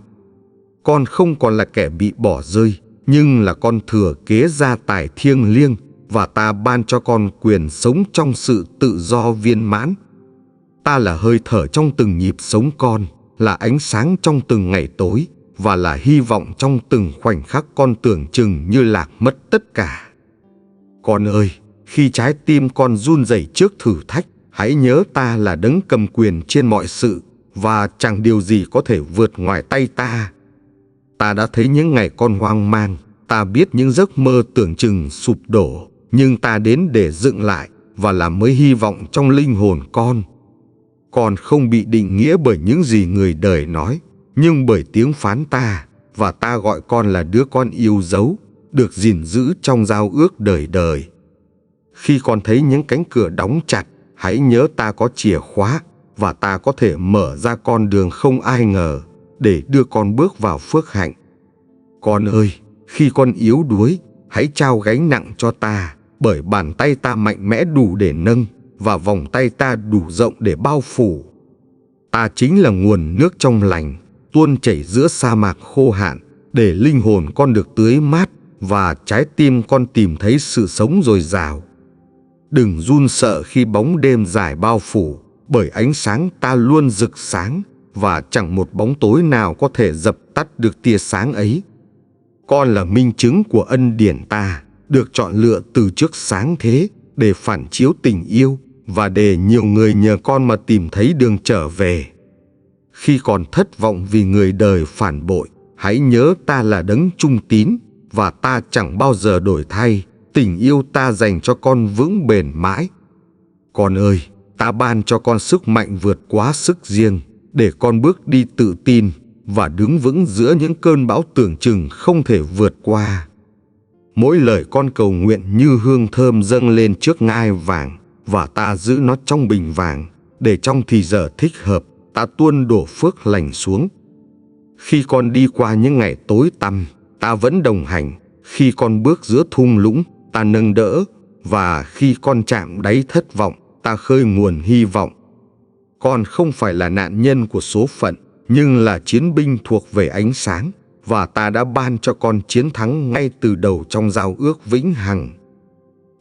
Con không còn là kẻ bị bỏ rơi, nhưng là con thừa kế gia tài thiêng liêng, và ta ban cho con quyền sống trong sự tự do viên mãn. Ta là hơi thở trong từng nhịp sống con, là ánh sáng trong từng ngày tối, và là hy vọng trong từng khoảnh khắc con tưởng chừng như lạc mất tất cả. Con ơi, khi trái tim con run rẩy trước thử thách, hãy nhớ ta là đấng cầm quyền trên mọi sự, và chẳng điều gì có thể vượt ngoài tay ta. Ta đã thấy những ngày con hoang mang, ta biết những giấc mơ tưởng chừng sụp đổ, nhưng ta đến để dựng lại và làm mới hy vọng trong linh hồn con. Con không bị định nghĩa bởi những gì người đời nói, nhưng bởi tiếng phán ta, và ta gọi con là đứa con yêu dấu, được gìn giữ trong giao ước đời đời. Khi con thấy những cánh cửa đóng chặt, hãy nhớ ta có chìa khóa, và ta có thể mở ra con đường không ai ngờ, để đưa con bước vào phước hạnh. Con ơi, khi con yếu đuối, hãy trao gánh nặng cho ta, bởi bàn tay ta mạnh mẽ đủ để nâng, và vòng tay ta đủ rộng để bao phủ. Ta chính là nguồn nước trong lành, tuôn chảy giữa sa mạc khô hạn, để linh hồn con được tưới mát và trái tim con tìm thấy sự sống dồi dào. Đừng run sợ khi bóng đêm dài bao phủ, bởi ánh sáng ta luôn rực sáng, và chẳng một bóng tối nào có thể dập tắt được tia sáng ấy. Con là minh chứng của ân điển ta, được chọn lựa từ trước sáng thế, để phản chiếu tình yêu, và để nhiều người nhờ con mà tìm thấy đường trở về. Khi còn thất vọng vì người đời phản bội, hãy nhớ ta là đấng trung tín, và ta chẳng bao giờ đổi thay. Tình yêu ta dành cho con vững bền mãi. Con ơi, ta ban cho con sức mạnh vượt quá sức riêng, để con bước đi tự tin và đứng vững giữa những cơn bão tưởng chừng không thể vượt qua. Mỗi lời con cầu nguyện như hương thơm dâng lên trước ngai vàng, và ta giữ nó trong bình vàng, để trong thì giờ thích hợp ta tuôn đổ phước lành xuống. Khi con đi qua những ngày tối tăm, ta vẫn đồng hành. Khi con bước giữa thung lũng, ta nâng đỡ, và khi con chạm đáy thất vọng, ta khơi nguồn hy vọng. Con không phải là nạn nhân của số phận, nhưng là chiến binh thuộc về ánh sáng, và ta đã ban cho con chiến thắng ngay từ đầu trong giao ước vĩnh hằng.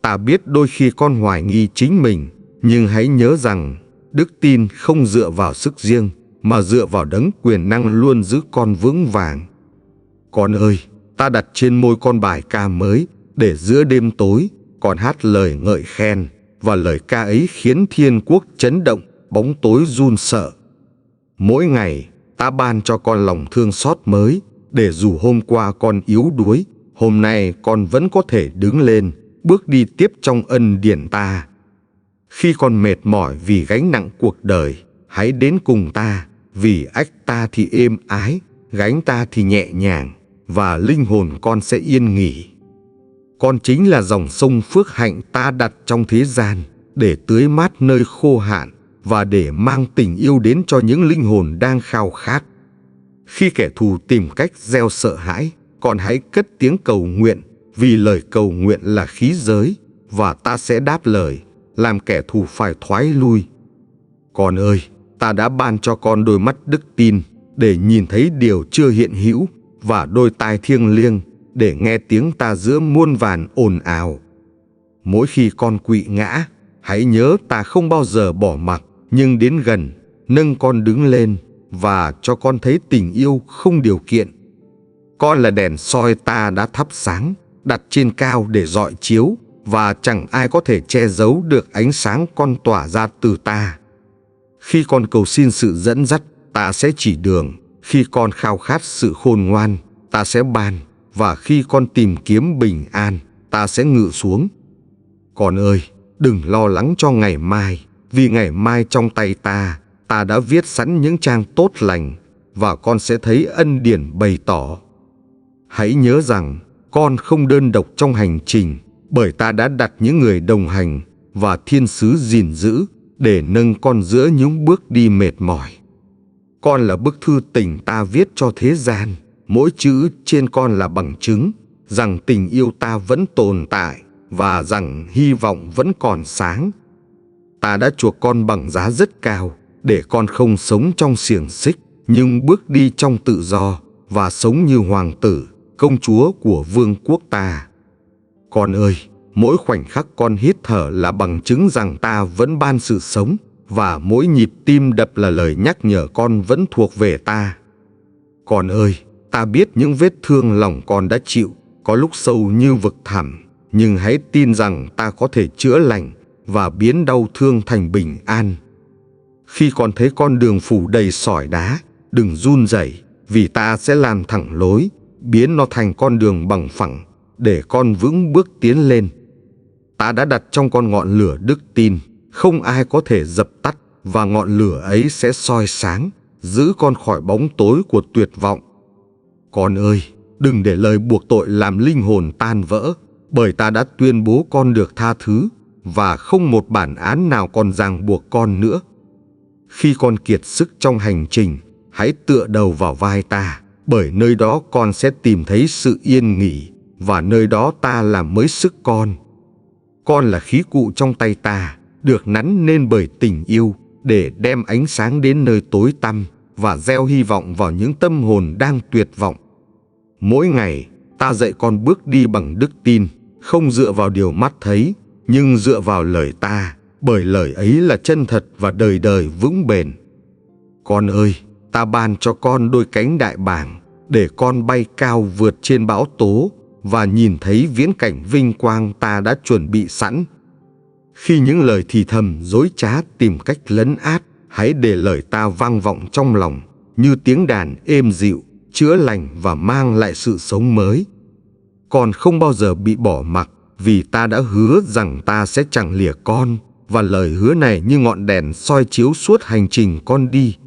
Ta biết đôi khi con hoài nghi chính mình, nhưng hãy nhớ rằng đức tin không dựa vào sức riêng, mà dựa vào đấng quyền năng luôn giữ con vững vàng. Con ơi, ta đặt trên môi con bài ca mới, để giữa đêm tối con hát lời ngợi khen, và lời ca ấy khiến thiên quốc chấn động, bóng tối run sợ. Mỗi ngày ta ban cho con lòng thương xót mới, để dù hôm qua con yếu đuối, hôm nay con vẫn có thể đứng lên, bước đi tiếp trong ân điển ta. Khi con mệt mỏi vì gánh nặng cuộc đời, hãy đến cùng ta, vì ách ta thì êm ái, gánh ta thì nhẹ nhàng, và linh hồn con sẽ yên nghỉ. Con chính là dòng sông phước hạnh ta đặt trong thế gian, để tưới mát nơi khô hạn, và để mang tình yêu đến cho những linh hồn đang khao khát. Khi kẻ thù tìm cách gieo sợ hãi, con hãy cất tiếng cầu nguyện, vì lời cầu nguyện là khí giới, và ta sẽ đáp lời, làm kẻ thù phải thoái lui. Con ơi, ta đã ban cho con đôi mắt đức tin, để nhìn thấy điều chưa hiện hữu, và đôi tai thiêng liêng, để nghe tiếng ta giữa muôn vàn ồn ào. Mỗi khi con quỵ ngã, hãy nhớ ta không bao giờ bỏ mặc, nhưng đến gần, nâng con đứng lên, và cho con thấy tình yêu không điều kiện. Con là đèn soi ta đã thắp sáng, đặt trên cao để rọi chiếu, và chẳng ai có thể che giấu được ánh sáng con tỏa ra từ ta. Khi con cầu xin sự dẫn dắt, ta sẽ chỉ đường. Khi con khao khát sự khôn ngoan, ta sẽ ban. Và khi con tìm kiếm bình an, ta sẽ ngự xuống. Con ơi, đừng lo lắng cho ngày mai, vì ngày mai trong tay ta đã viết sẵn những trang tốt lành, và con sẽ thấy ân điển bày tỏ. Hãy nhớ rằng con không đơn độc trong hành trình, bởi ta đã đặt những người đồng hành và thiên sứ gìn giữ, để nâng con giữa những bước đi mệt mỏi. Con là bức thư tình ta viết cho thế gian, mỗi chữ trên con là bằng chứng rằng tình yêu ta vẫn tồn tại, và rằng hy vọng vẫn còn sáng. Ta đã chuộc con bằng giá rất cao, để con không sống trong xiềng xích, nhưng bước đi trong tự do, và sống như hoàng tử, công chúa của vương quốc ta. Con ơi, mỗi khoảnh khắc con hít thở là bằng chứng rằng ta vẫn ban sự sống, và mỗi nhịp tim đập là lời nhắc nhở con vẫn thuộc về ta. Con ơi, ta biết những vết thương lòng con đã chịu, có lúc sâu như vực thẳm, nhưng hãy tin rằng ta có thể chữa lành và biến đau thương thành bình an. Khi con thấy con đường phủ đầy sỏi đá, đừng run rẩy, vì ta sẽ làm thẳng lối, biến nó thành con đường bằng phẳng, để con vững bước tiến lên. Ta đã đặt trong con ngọn lửa đức tin, không ai có thể dập tắt, và ngọn lửa ấy sẽ soi sáng, giữ con khỏi bóng tối của tuyệt vọng. Con ơi, đừng để lời buộc tội làm linh hồn tan vỡ, bởi ta đã tuyên bố con được tha thứ, và không một bản án nào còn ràng buộc con nữa. Khi con kiệt sức trong hành trình, hãy tựa đầu vào vai ta, bởi nơi đó con sẽ tìm thấy sự yên nghỉ, và nơi đó ta làm mới sức con. Con là khí cụ trong tay ta, được nắn nên bởi tình yêu, để đem ánh sáng đến nơi tối tăm và gieo hy vọng vào những tâm hồn đang tuyệt vọng. Mỗi ngày, ta dạy con bước đi bằng đức tin, không dựa vào điều mắt thấy, nhưng dựa vào lời ta, bởi lời ấy là chân thật và đời đời vững bền. Con ơi, ta ban cho con đôi cánh đại bàng, để con bay cao vượt trên bão tố và nhìn thấy viễn cảnh vinh quang ta đã chuẩn bị sẵn. Khi những lời thì thầm dối trá tìm cách lấn át, hãy để lời ta vang vọng trong lòng như tiếng đàn êm dịu, chữa lành và mang lại sự sống mới. Con không bao giờ bị bỏ mặc, vì ta đã hứa rằng ta sẽ chẳng lìa con, và lời hứa này như ngọn đèn soi chiếu suốt hành trình con đi.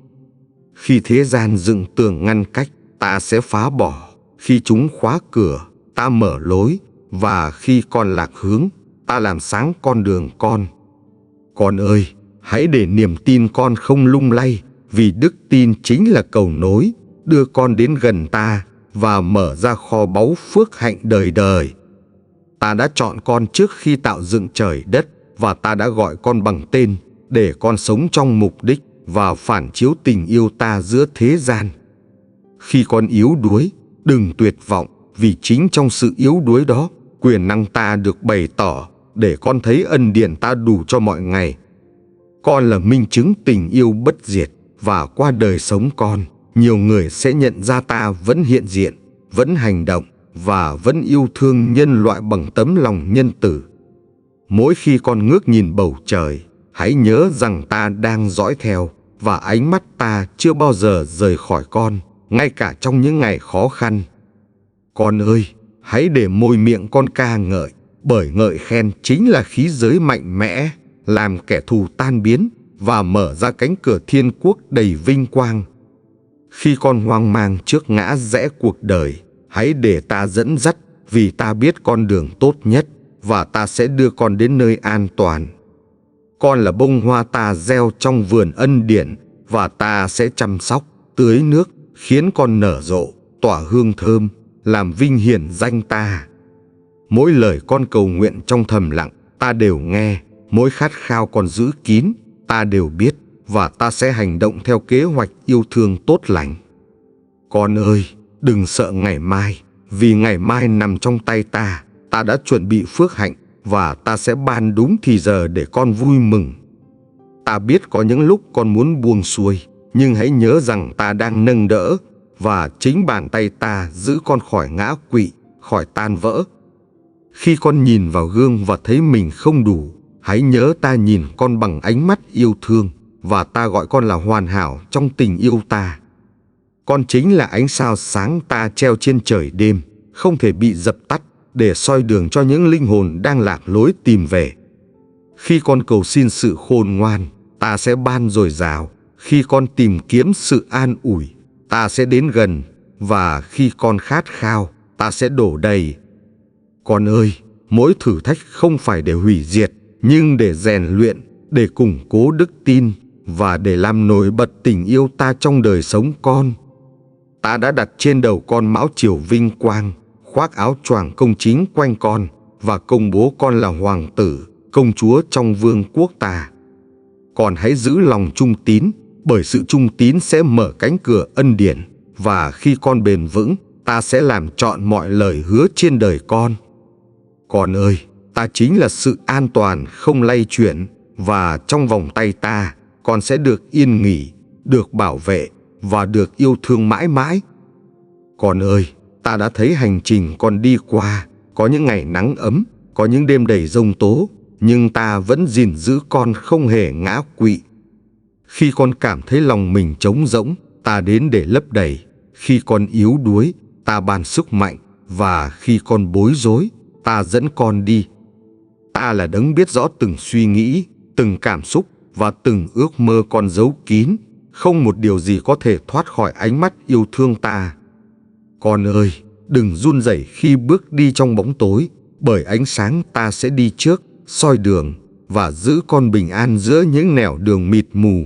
Khi thế gian dựng tường ngăn cách, ta sẽ phá bỏ. Khi chúng khóa cửa, ta mở lối. Và khi con lạc hướng, ta làm sáng con đường con. Con ơi, hãy để niềm tin con không lung lay, vì đức tin chính là cầu nối, đưa con đến gần ta và mở ra kho báu phước hạnh đời đời. Ta đã chọn con trước khi tạo dựng trời đất, và ta đã gọi con bằng tên, để con sống trong mục đích và phản chiếu tình yêu ta giữa thế gian. Khi con yếu đuối, đừng tuyệt vọng, vì chính trong sự yếu đuối đó, quyền năng ta được bày tỏ, để con thấy ân điển ta đủ cho mọi ngày. Con là minh chứng tình yêu bất diệt, và qua đời sống con, nhiều người sẽ nhận ra ta vẫn hiện diện, vẫn hành động, và vẫn yêu thương nhân loại bằng tấm lòng nhân từ. Mỗi khi con ngước nhìn bầu trời, hãy nhớ rằng ta đang dõi theo, và ánh mắt ta chưa bao giờ rời khỏi con, ngay cả trong những ngày khó khăn. Con ơi, hãy để môi miệng con ca ngợi, bởi ngợi khen chính là khí giới mạnh mẽ, làm kẻ thù tan biến và mở ra cánh cửa thiên quốc đầy vinh quang. Khi con hoang mang trước ngã rẽ cuộc đời, hãy để ta dẫn dắt, vì ta biết con đường tốt nhất, và ta sẽ đưa con đến nơi an toàn. Con là bông hoa ta gieo trong vườn ân điển, và ta sẽ chăm sóc, tưới nước, khiến con nở rộ, tỏa hương thơm, làm vinh hiển danh ta. Mỗi lời con cầu nguyện trong thầm lặng, ta đều nghe. Mỗi khát khao con giữ kín, ta đều biết, và ta sẽ hành động theo kế hoạch yêu thương tốt lành. Con ơi, đừng sợ ngày mai, vì ngày mai nằm trong tay ta. Ta đã chuẩn bị phước hạnh, và ta sẽ ban đúng thì giờ để con vui mừng. Ta biết có những lúc con muốn buông xuôi, nhưng hãy nhớ rằng ta đang nâng đỡ, và chính bàn tay ta giữ con khỏi ngã quỵ, khỏi tan vỡ. Khi con nhìn vào gương và thấy mình không đủ, hãy nhớ ta nhìn con bằng ánh mắt yêu thương, và ta gọi con là hoàn hảo trong tình yêu ta. Con chính là ánh sao sáng ta treo trên trời đêm, không thể bị dập tắt, để soi đường cho những linh hồn đang lạc lối tìm về. Khi con cầu xin sự khôn ngoan, ta sẽ ban dồi dào. Khi con tìm kiếm sự an ủi, ta sẽ đến gần. Và khi con khát khao, ta sẽ đổ đầy. Con ơi, mỗi thử thách không phải để hủy diệt, nhưng để rèn luyện, để củng cố đức tin, và để làm nổi bật tình yêu ta trong đời sống con. Ta đã đặt trên đầu con mão chiều vinh quang, khoác áo choàng công chính quanh con, và công bố con là hoàng tử, công chúa trong vương quốc ta. Con hãy giữ lòng trung tín, bởi sự trung tín sẽ mở cánh cửa ân điển, và khi con bền vững, ta sẽ làm trọn mọi lời hứa trên đời con. Con ơi, ta chính là sự an toàn không lay chuyển, và trong vòng tay ta, con sẽ được yên nghỉ, được bảo vệ, và được yêu thương mãi mãi. Con ơi, ta đã thấy hành trình con đi qua, có những ngày nắng ấm, có những đêm đầy giông tố, nhưng ta vẫn gìn giữ con không hề ngã quỵ. Khi con cảm thấy lòng mình trống rỗng, ta đến để lấp đầy. Khi con yếu đuối, ta ban sức mạnh, và khi con bối rối, ta dẫn con đi. Ta là đấng biết rõ từng suy nghĩ, từng cảm xúc và từng ước mơ con giấu kín. Không một điều gì có thể thoát khỏi ánh mắt yêu thương ta. Con ơi, đừng run rẩy khi bước đi trong bóng tối, bởi ánh sáng ta sẽ đi trước, soi đường và giữ con bình an giữa những nẻo đường mịt mù.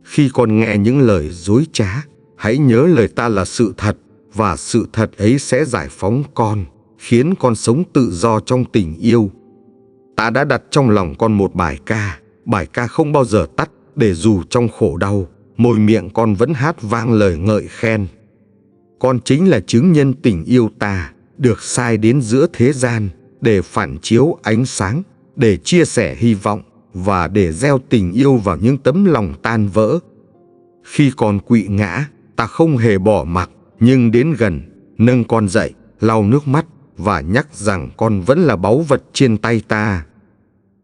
Khi con nghe những lời dối trá, hãy nhớ lời ta là sự thật, và sự thật ấy sẽ giải phóng con, khiến con sống tự do trong tình yêu. Ta đã đặt trong lòng con một bài ca không bao giờ tắt, để dù trong khổ đau, môi miệng con vẫn hát vang lời ngợi khen. Con chính là chứng nhân tình yêu ta, được sai đến giữa thế gian, để phản chiếu ánh sáng, để chia sẻ hy vọng, và để gieo tình yêu vào những tấm lòng tan vỡ. Khi con quỵ ngã, ta không hề bỏ mặc, nhưng đến gần, nâng con dậy, lau nước mắt, và nhắc rằng con vẫn là báu vật trên tay ta.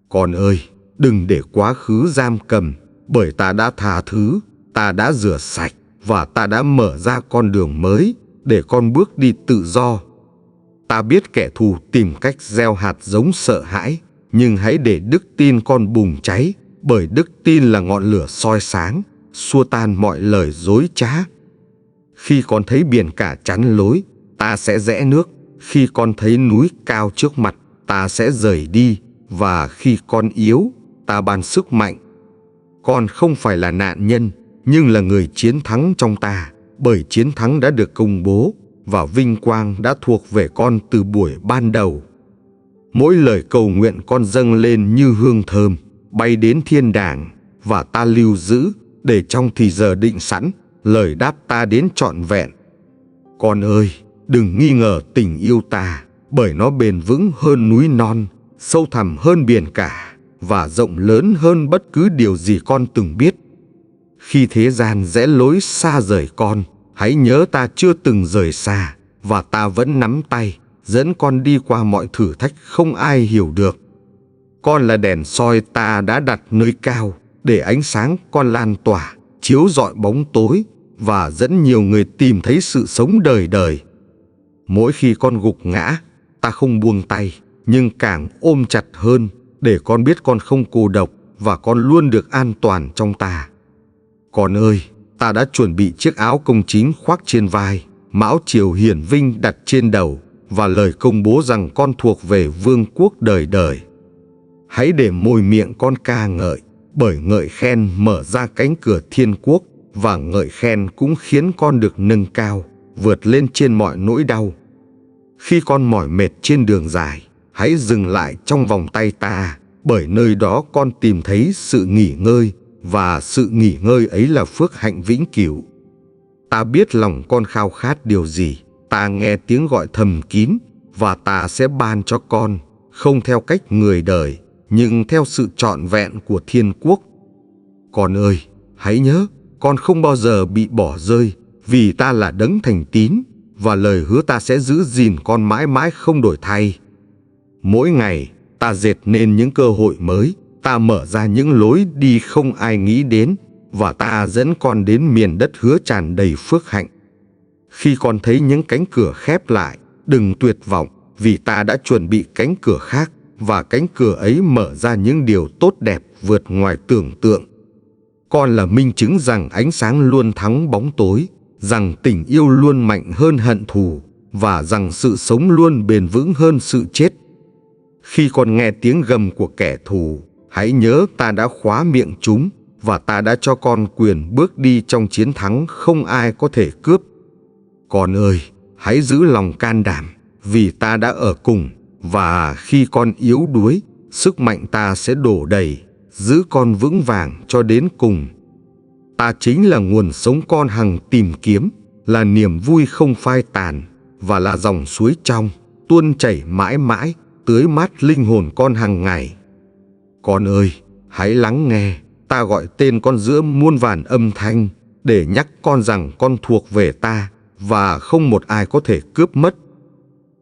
Con ơi, đừng để quá khứ giam cầm, bởi ta đã tha thứ, ta đã rửa sạch, và ta đã mở ra con đường mới, để con bước đi tự do. Ta biết kẻ thù tìm cách gieo hạt giống sợ hãi, nhưng hãy để đức tin con bùng cháy, bởi đức tin là ngọn lửa soi sáng, xua tan mọi lời dối trá. Khi con thấy biển cả chắn lối, ta sẽ rẽ nước. Khi con thấy núi cao trước mặt, ta sẽ rời đi. Và khi con yếu, ta ban sức mạnh. Con không phải là nạn nhân, nhưng là người chiến thắng trong ta, bởi chiến thắng đã được công bố, và vinh quang đã thuộc về con từ buổi ban đầu. Mỗi lời cầu nguyện con dâng lên như hương thơm, bay đến thiên đàng, và ta lưu giữ, để trong thì giờ định sẵn, lời đáp ta đến trọn vẹn. Con ơi, đừng nghi ngờ tình yêu ta, bởi nó bền vững hơn núi non, sâu thẳm hơn biển cả, và rộng lớn hơn bất cứ điều gì con từng biết. Khi thế gian rẽ lối xa rời con, hãy nhớ ta chưa từng rời xa, và ta vẫn nắm tay, dẫn con đi qua mọi thử thách không ai hiểu được. Con là đèn soi ta đã đặt nơi cao, để ánh sáng con lan tỏa, chiếu rọi bóng tối, và dẫn nhiều người tìm thấy sự sống đời đời. Mỗi khi con gục ngã, ta không buông tay, nhưng càng ôm chặt hơn, để con biết con không cô độc, và con luôn được an toàn trong ta. Con ơi, ta đã chuẩn bị chiếc áo công chính khoác trên vai, mão triều hiển vinh đặt trên đầu, và lời công bố rằng con thuộc về vương quốc đời đời. Hãy để môi miệng con ca ngợi, bởi ngợi khen mở ra cánh cửa thiên quốc, và ngợi khen cũng khiến con được nâng cao, vượt lên trên mọi nỗi đau. Khi con mỏi mệt trên đường dài, hãy dừng lại trong vòng tay ta, bởi nơi đó con tìm thấy sự nghỉ ngơi, và sự nghỉ ngơi ấy là phước hạnh vĩnh cửu. Ta biết lòng con khao khát điều gì, ta nghe tiếng gọi thầm kín, và ta sẽ ban cho con, không theo cách người đời, nhưng theo sự trọn vẹn của thiên quốc. Con ơi, hãy nhớ, con không bao giờ bị bỏ rơi, vì ta là đấng thành tín, và lời hứa ta sẽ giữ gìn con mãi mãi không đổi thay. Mỗi ngày, ta dệt nên những cơ hội mới, ta mở ra những lối đi không ai nghĩ đến, và ta dẫn con đến miền đất hứa tràn đầy phước hạnh. Khi con thấy những cánh cửa khép lại, đừng tuyệt vọng, vì ta đã chuẩn bị cánh cửa khác, và cánh cửa ấy mở ra những điều tốt đẹp vượt ngoài tưởng tượng. Con là minh chứng rằng ánh sáng luôn thắng bóng tối, rằng tình yêu luôn mạnh hơn hận thù, và rằng sự sống luôn bền vững hơn sự chết. Khi con nghe tiếng gầm của kẻ thù, hãy nhớ ta đã khóa miệng chúng, và ta đã cho con quyền bước đi trong chiến thắng không ai có thể cướp. Con ơi, hãy giữ lòng can đảm, vì ta đã ở cùng, và khi con yếu đuối, sức mạnh ta sẽ đổ đầy, giữ con vững vàng cho đến cùng. Ta chính là nguồn sống con hằng tìm kiếm, là niềm vui không phai tàn, và là dòng suối trong, tuôn chảy mãi mãi, tưới mát linh hồn con hàng ngày. Con ơi, hãy lắng nghe, ta gọi tên con giữa muôn vàn âm thanh, để nhắc con rằng con thuộc về ta, và không một ai có thể cướp mất.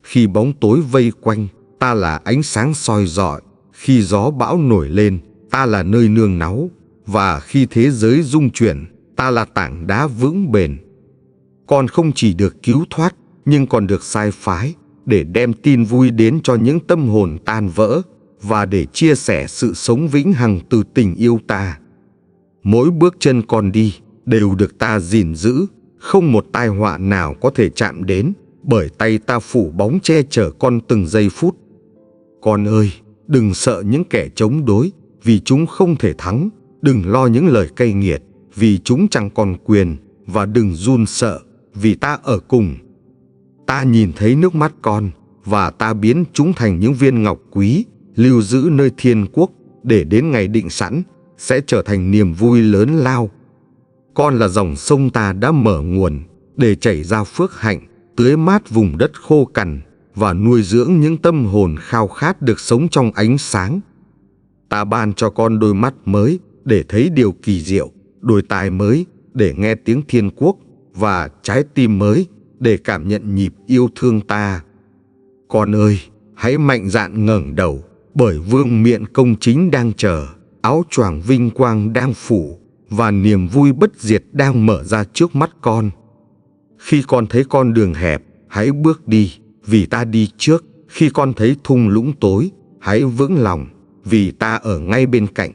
Khi bóng tối vây quanh, ta là ánh sáng soi rọi. Khi gió bão nổi lên, ta là nơi nương náu. Và khi thế giới rung chuyển, ta là tảng đá vững bền. Con không chỉ được cứu thoát, nhưng còn được sai phái, để đem tin vui đến cho những tâm hồn tan vỡ, và để chia sẻ sự sống vĩnh hằng từ tình yêu ta. Mỗi bước chân con đi đều được ta gìn giữ, không một tai họa nào có thể chạm đến, bởi tay ta phủ bóng che chở con từng giây phút. Con ơi, đừng sợ những kẻ chống đối, vì chúng không thể thắng. Đừng lo những lời cay nghiệt, vì chúng chẳng còn quyền, và đừng run sợ, vì ta ở cùng. Ta nhìn thấy nước mắt con, và ta biến chúng thành những viên ngọc quý, lưu giữ nơi thiên quốc, để đến ngày định sẵn, sẽ trở thành niềm vui lớn lao. Con là dòng sông ta đã mở nguồn để chảy ra phước hạnh, tưới mát vùng đất khô cằn và nuôi dưỡng những tâm hồn khao khát được sống trong ánh sáng. Ta ban cho con đôi mắt mới để thấy điều kỳ diệu, đôi tai mới để nghe tiếng thiên quốc và trái tim mới để cảm nhận nhịp yêu thương ta. Con ơi, hãy mạnh dạn ngẩng đầu, bởi vương miện công chính đang chờ, áo choàng vinh quang đang phủ và niềm vui bất diệt đang mở ra trước mắt con. Khi con thấy con đường hẹp, hãy bước đi, vì ta đi trước. Khi con thấy thung lũng tối, hãy vững lòng, vì ta ở ngay bên cạnh.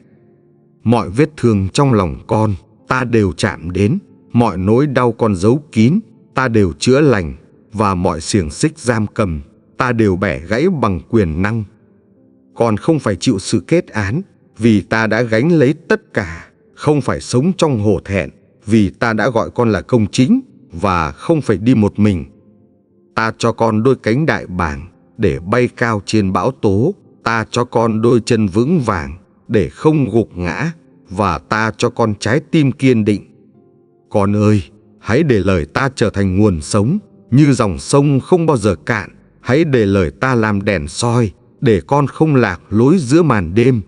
Mọi vết thương trong lòng con, ta đều chạm đến. Mọi nỗi đau con giấu kín, ta đều chữa lành. Và mọi xiềng xích giam cầm, ta đều bẻ gãy bằng quyền năng. Con không phải chịu sự kết án, vì ta đã gánh lấy tất cả. Không phải sống trong hổ thẹn, vì ta đã gọi con là công chính. Và không phải đi một mình. Ta cho con đôi cánh đại bàng để bay cao trên bão tố. Ta cho con đôi chân vững vàng để không gục ngã. Và ta cho con trái tim kiên định. Con ơi, hãy để lời ta trở thành nguồn sống, như dòng sông không bao giờ cạn. Hãy để lời ta làm đèn soi, để con không lạc lối giữa màn đêm.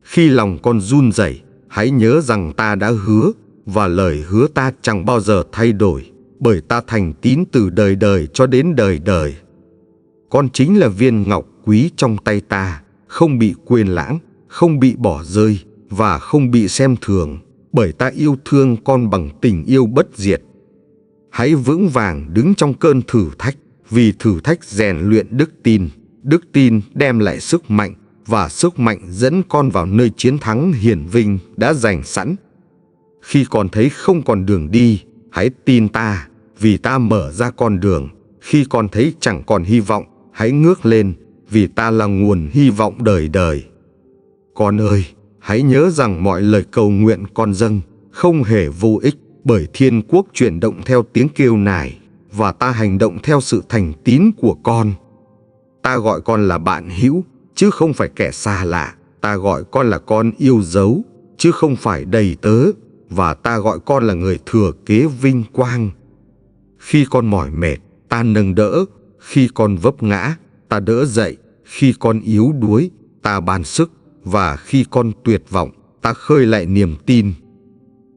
Khi lòng con run rẩy, hãy nhớ rằng ta đã hứa, và lời hứa ta chẳng bao giờ thay đổi, bởi ta thành tín từ đời đời cho đến đời đời. Con chính là viên ngọc quý trong tay ta, không bị quên lãng, không bị bỏ rơi và không bị xem thường, bởi ta yêu thương con bằng tình yêu bất diệt. Hãy vững vàng đứng trong cơn thử thách, vì thử thách rèn luyện đức tin đem lại sức mạnh, và sức mạnh dẫn con vào nơi chiến thắng hiển vinh đã dành sẵn. Khi con thấy không còn đường đi, hãy tin ta, vì ta mở ra con đường. Khi con thấy chẳng còn hy vọng, hãy ngước lên, vì ta là nguồn hy vọng đời đời. Con ơi, hãy nhớ rằng mọi lời cầu nguyện con dâng không hề vô ích, bởi thiên quốc chuyển động theo tiếng kêu nài, và ta hành động theo sự thành tín của con. Ta gọi con là bạn hữu, chứ không phải kẻ xa lạ. Ta gọi con là con yêu dấu, chứ không phải đầy tớ. Và ta gọi con là người thừa kế vinh quang. Khi con mỏi mệt, ta nâng đỡ. Khi con vấp ngã, ta đỡ dậy. Khi con yếu đuối, ta ban sức. Và khi con tuyệt vọng, ta khơi lại niềm tin.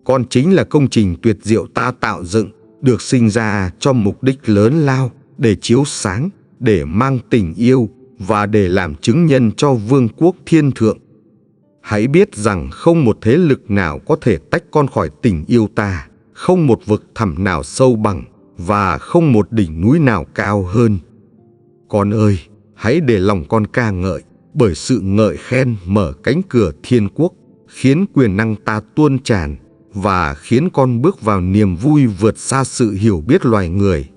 Con chính là công trình tuyệt diệu ta tạo dựng, được sinh ra cho mục đích lớn lao, để chiếu sáng, để mang tình yêu, và để làm chứng nhân cho vương quốc thiên thượng. Hãy biết rằng không một thế lực nào có thể tách con khỏi tình yêu ta, không một vực thẳm nào sâu bằng, và không một đỉnh núi nào cao hơn. Con ơi, hãy để lòng con ca ngợi, bởi sự ngợi khen mở cánh cửa thiên quốc, khiến quyền năng ta tuôn tràn, và khiến con bước vào niềm vui vượt xa sự hiểu biết loài người.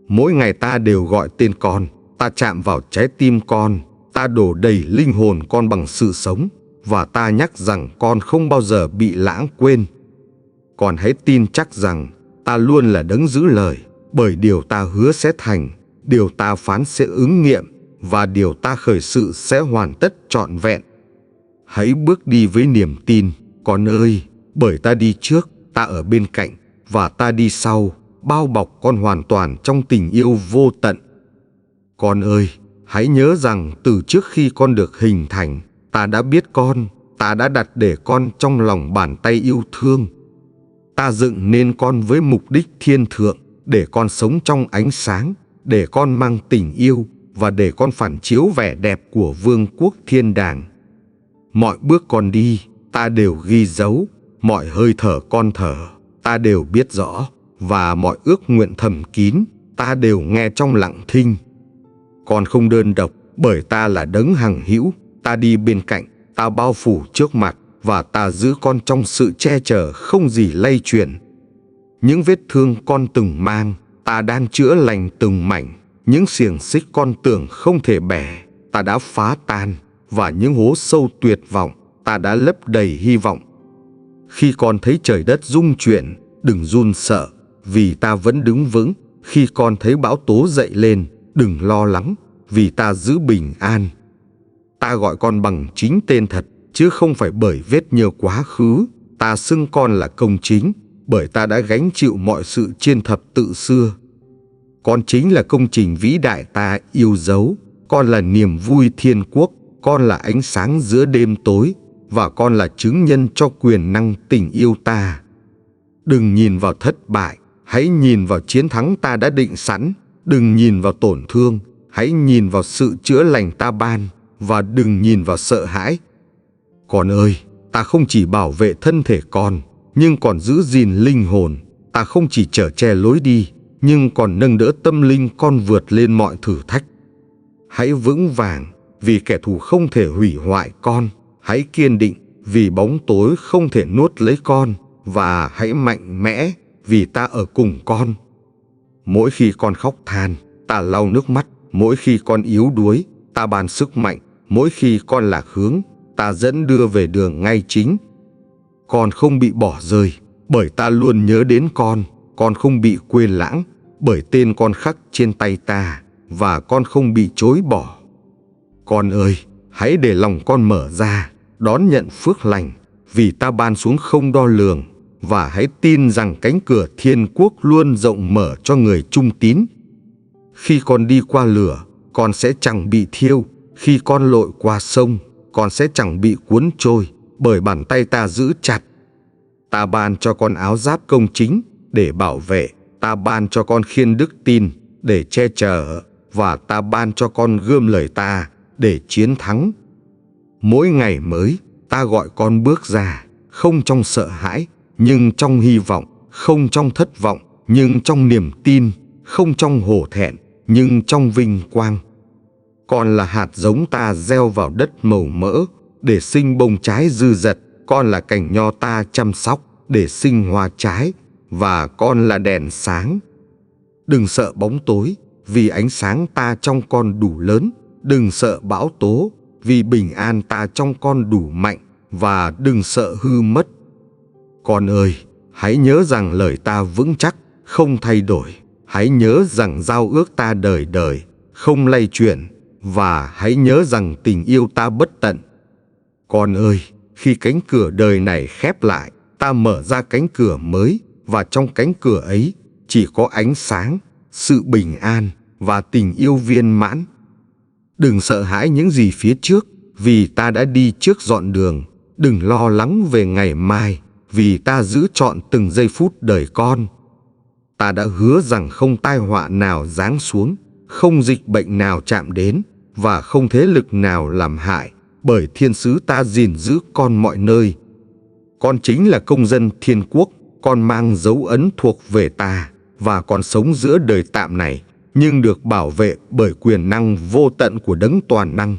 Mỗi ngày ta đều gọi tên con, ta chạm vào trái tim con, ta đổ đầy linh hồn con bằng sự sống, và ta nhắc rằng con không bao giờ bị lãng quên. Con hãy tin chắc rằng ta luôn là đấng giữ lời, bởi điều ta hứa sẽ thành, điều ta phán sẽ ứng nghiệm, và điều ta khởi sự sẽ hoàn tất trọn vẹn. Hãy bước đi với niềm tin, con ơi, bởi ta đi trước, ta ở bên cạnh, và ta đi sau, bao bọc con hoàn toàn trong tình yêu vô tận. Con ơi, hãy nhớ rằng từ trước khi con được hình thành, ta đã biết con, ta đã đặt để con trong lòng bàn tay yêu thương. Ta dựng nên con với mục đích thiên thượng, để con sống trong ánh sáng, để con mang tình yêu, và để con phản chiếu vẻ đẹp của vương quốc thiên đàng. Mọi bước con đi, ta đều ghi dấu, mọi hơi thở con thở, ta đều biết rõ, và mọi ước nguyện thầm kín, ta đều nghe trong lặng thinh. Con không đơn độc, bởi ta là đấng hằng hữu, ta đi bên cạnh, ta bao phủ trước mặt, và ta giữ con trong sự che chở không gì lay chuyển. Những vết thương con từng mang, ta đang chữa lành từng mảnh. Những xiềng xích con tưởng không thể bẻ, ta đã phá tan, và những hố sâu tuyệt vọng, ta đã lấp đầy hy vọng. Khi con thấy trời đất rung chuyển, đừng run sợ, vì ta vẫn đứng vững. Khi con thấy bão tố dậy lên, đừng lo lắng, vì ta giữ bình an. Ta gọi con bằng chính tên thật, chứ không phải bởi vết nhơ quá khứ. Ta xưng con là công chính, bởi ta đã gánh chịu mọi sự trên thập tự xưa. Con chính là công trình vĩ đại ta yêu dấu, con là niềm vui thiên quốc, con là ánh sáng giữa đêm tối, và con là chứng nhân cho quyền năng tình yêu ta. Đừng nhìn vào thất bại, hãy nhìn vào chiến thắng ta đã định sẵn. Đừng nhìn vào tổn thương, hãy nhìn vào sự chữa lành ta ban, và đừng nhìn vào sợ hãi. Con ơi, ta không chỉ bảo vệ thân thể con, nhưng còn giữ gìn linh hồn. Ta không chỉ chở che lối đi, nhưng còn nâng đỡ tâm linh con vượt lên mọi thử thách. Hãy vững vàng, vì kẻ thù không thể hủy hoại con. Hãy kiên định, vì bóng tối không thể nuốt lấy con. Và hãy mạnh mẽ, vì ta ở cùng con. Mỗi khi con khóc than, ta lau nước mắt. Mỗi khi con yếu đuối, ta ban sức mạnh. Mỗi khi con lạc hướng, ta dẫn đưa về đường ngay chính. Con không bị bỏ rơi, bởi ta luôn nhớ đến con. Con không bị quên lãng, bởi tên con khắc trên tay ta. Và con không bị chối bỏ. Con ơi, hãy để lòng con mở ra, đón nhận phước lành, vì ta ban xuống không đo lường. Và hãy tin rằng cánh cửa thiên quốc luôn rộng mở cho người trung tín. Khi con đi qua lửa, con sẽ chẳng bị thiêu. Khi con lội qua sông, con sẽ chẳng bị cuốn trôi, bởi bàn tay ta giữ chặt. Ta ban cho con áo giáp công chính để bảo vệ. Ta ban cho con khiên đức tin để che chở. Và ta ban cho con gươm lời ta để chiến thắng. Mỗi ngày mới, ta gọi con bước ra, không trong sợ hãi, nhưng trong hy vọng, không trong thất vọng, nhưng trong niềm tin, không trong hổ thẹn, nhưng trong vinh quang. Con là hạt giống ta gieo vào đất màu mỡ, để sinh bông trái dư dật. Con là cành nho ta chăm sóc, để sinh hoa trái, và con là đèn sáng. Đừng sợ bóng tối, vì ánh sáng ta trong con đủ lớn. Đừng sợ bão tố, vì bình an ta trong con đủ mạnh. Và đừng sợ hư mất. Con ơi, hãy nhớ rằng lời ta vững chắc, không thay đổi. Hãy nhớ rằng giao ước ta đời đời, không lay chuyển. Và hãy nhớ rằng tình yêu ta bất tận. Con ơi, khi cánh cửa đời này khép lại, ta mở ra cánh cửa mới. Và trong cánh cửa ấy, chỉ có ánh sáng, sự bình an và tình yêu viên mãn. Đừng sợ hãi những gì phía trước, vì ta đã đi trước dọn đường. Đừng lo lắng về ngày mai, vì ta giữ trọn từng giây phút đời con. Ta đã hứa rằng không tai họa nào giáng xuống, không dịch bệnh nào chạm đến, và không thế lực nào làm hại, bởi thiên sứ ta gìn giữ con mọi nơi. Con chính là công dân thiên quốc, con mang dấu ấn thuộc về ta, và còn sống giữa đời tạm này, nhưng được bảo vệ bởi quyền năng vô tận của đấng toàn năng.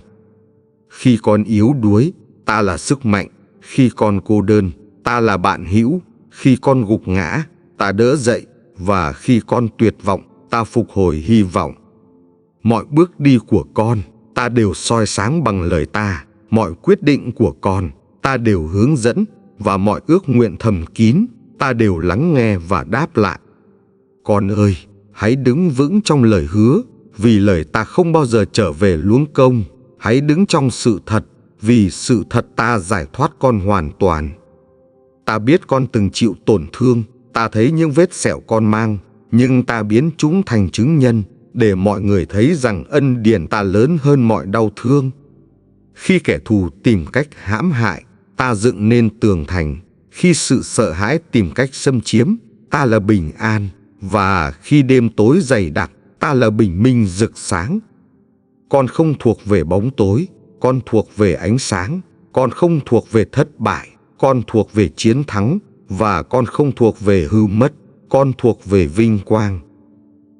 Khi con yếu đuối, ta là sức mạnh. Khi con cô đơn, ta là bạn hữu. Khi con gục ngã, ta đỡ dậy. Và khi con tuyệt vọng, ta phục hồi hy vọng. Mọi bước đi của con, ta đều soi sáng bằng lời ta. Mọi quyết định của con, ta đều hướng dẫn. Và mọi ước nguyện thầm kín, ta đều lắng nghe và đáp lại. Con ơi, hãy đứng vững trong lời hứa, vì lời ta không bao giờ trở về luống công. Hãy đứng trong sự thật, vì sự thật ta giải thoát con hoàn toàn. Ta biết con từng chịu tổn thương, ta thấy những vết sẹo con mang, nhưng ta biến chúng thành chứng nhân, để mọi người thấy rằng ân điển ta lớn hơn mọi đau thương. Khi kẻ thù tìm cách hãm hại, ta dựng nên tường thành. Khi sự sợ hãi tìm cách xâm chiếm, ta là bình an. Và khi đêm tối dày đặc, ta là bình minh rực sáng. Con không thuộc về bóng tối, con thuộc về ánh sáng. Con không thuộc về thất bại, con thuộc về chiến thắng. Và con không thuộc về hư mất, con thuộc về vinh quang.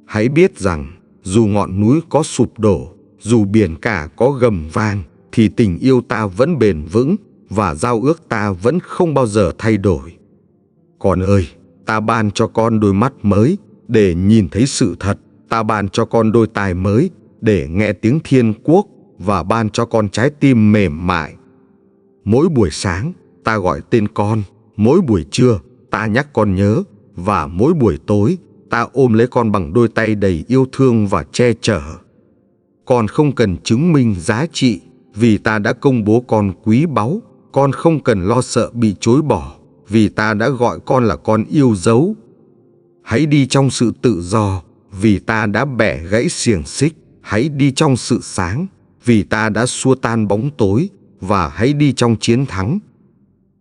Hãy biết rằng, dù ngọn núi có sụp đổ, dù biển cả có gầm vang, thì tình yêu ta vẫn bền vững, và giao ước ta vẫn không bao giờ thay đổi. Con ơi, ta ban cho con đôi mắt mới, để nhìn thấy sự thật. Ta ban cho con đôi tai mới, để nghe tiếng thiên quốc, và ban cho con trái tim mềm mại. Mỗi buổi sáng, ta gọi tên con. Mỗi buổi trưa, ta nhắc con nhớ. Và mỗi buổi tối, ta ôm lấy con bằng đôi tay đầy yêu thương và che chở. Con không cần chứng minh giá trị, vì ta đã công bố con quý báu. Con không cần lo sợ bị chối bỏ, vì ta đã gọi con là con yêu dấu. Hãy đi trong sự tự do, vì ta đã bẻ gãy xiềng xích. Hãy đi trong sự sáng, vì ta đã xua tan bóng tối, và hãy đi trong chiến thắng.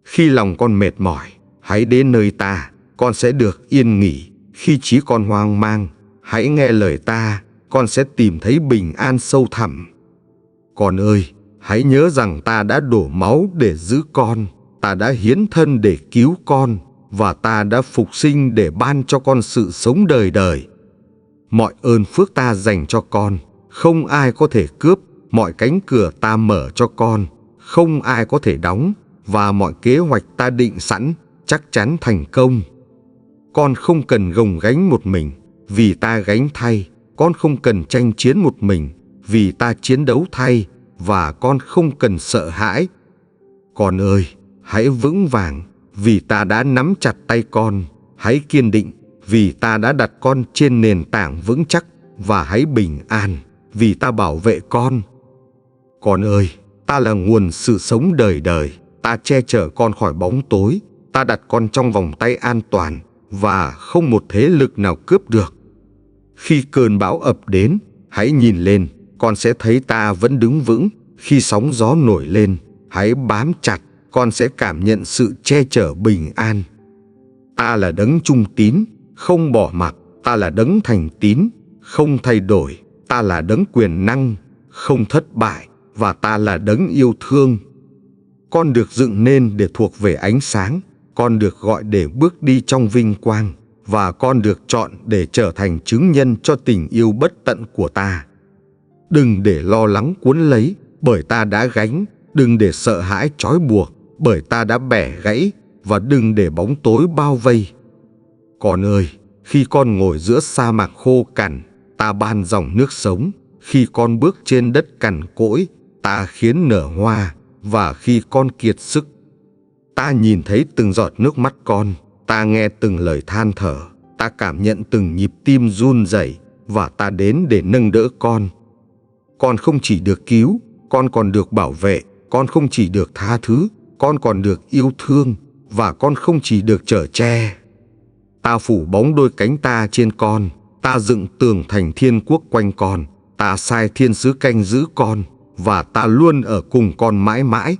Khi lòng con mệt mỏi, hãy đến nơi ta, con sẽ được yên nghỉ. Khi trí con hoang mang, hãy nghe lời ta, con sẽ tìm thấy bình an sâu thẳm. Con ơi, hãy nhớ rằng ta đã đổ máu để giữ con, ta đã hiến thân để cứu con, và ta đã phục sinh để ban cho con sự sống đời đời. Mọi ơn phước ta dành cho con, không ai có thể cướp. Mọi cánh cửa ta mở cho con, không ai có thể đóng. Và mọi kế hoạch ta định sẵn chắc chắn thành công. Con không cần gồng gánh một mình, vì ta gánh thay. Con không cần tranh chiến một mình, vì ta chiến đấu thay. Và con không cần sợ hãi. Con ơi, hãy vững vàng, vì ta đã nắm chặt tay con. Hãy kiên định, vì ta đã đặt con trên nền tảng vững chắc. Và hãy bình an, vì ta bảo vệ con. Con ơi, ta là nguồn sự sống đời đời. Ta che chở con khỏi bóng tối. Ta đặt con trong vòng tay an toàn, và không một thế lực nào cướp được. Khi cơn bão ập đến, hãy nhìn lên, con sẽ thấy ta vẫn đứng vững. Khi sóng gió nổi lên, hãy bám chặt, con sẽ cảm nhận sự che chở bình an. Ta là đấng trung tín, không bỏ mặc. Ta là đấng thành tín, không thay đổi. Ta là đấng quyền năng, không thất bại. Và ta là đấng yêu thương. Con được dựng nên để thuộc về ánh sáng. Con được gọi để bước đi trong vinh quang. Và con được chọn để trở thành chứng nhân cho tình yêu bất tận của ta. Đừng để lo lắng cuốn lấy, bởi ta đã gánh. Đừng để sợ hãi trói buộc, bởi ta đã bẻ gãy. Và đừng để bóng tối bao vây. Con ơi, khi con ngồi giữa sa mạc khô cằn, ta ban dòng nước sống. Khi con bước trên đất cằn cỗi, ta khiến nở hoa. Và khi con kiệt sức, ta nhìn thấy từng giọt nước mắt con. Ta nghe từng lời than thở. Ta cảm nhận từng nhịp tim run rẩy. Và ta đến để nâng đỡ con. Con không chỉ được cứu, con còn được bảo vệ. Con không chỉ được tha thứ, con còn được yêu thương. Và con không chỉ được chở che. Ta phủ bóng đôi cánh ta trên con. Ta dựng tường thành thiên quốc quanh con. Ta sai thiên sứ canh giữ con. Và ta luôn ở cùng con mãi mãi.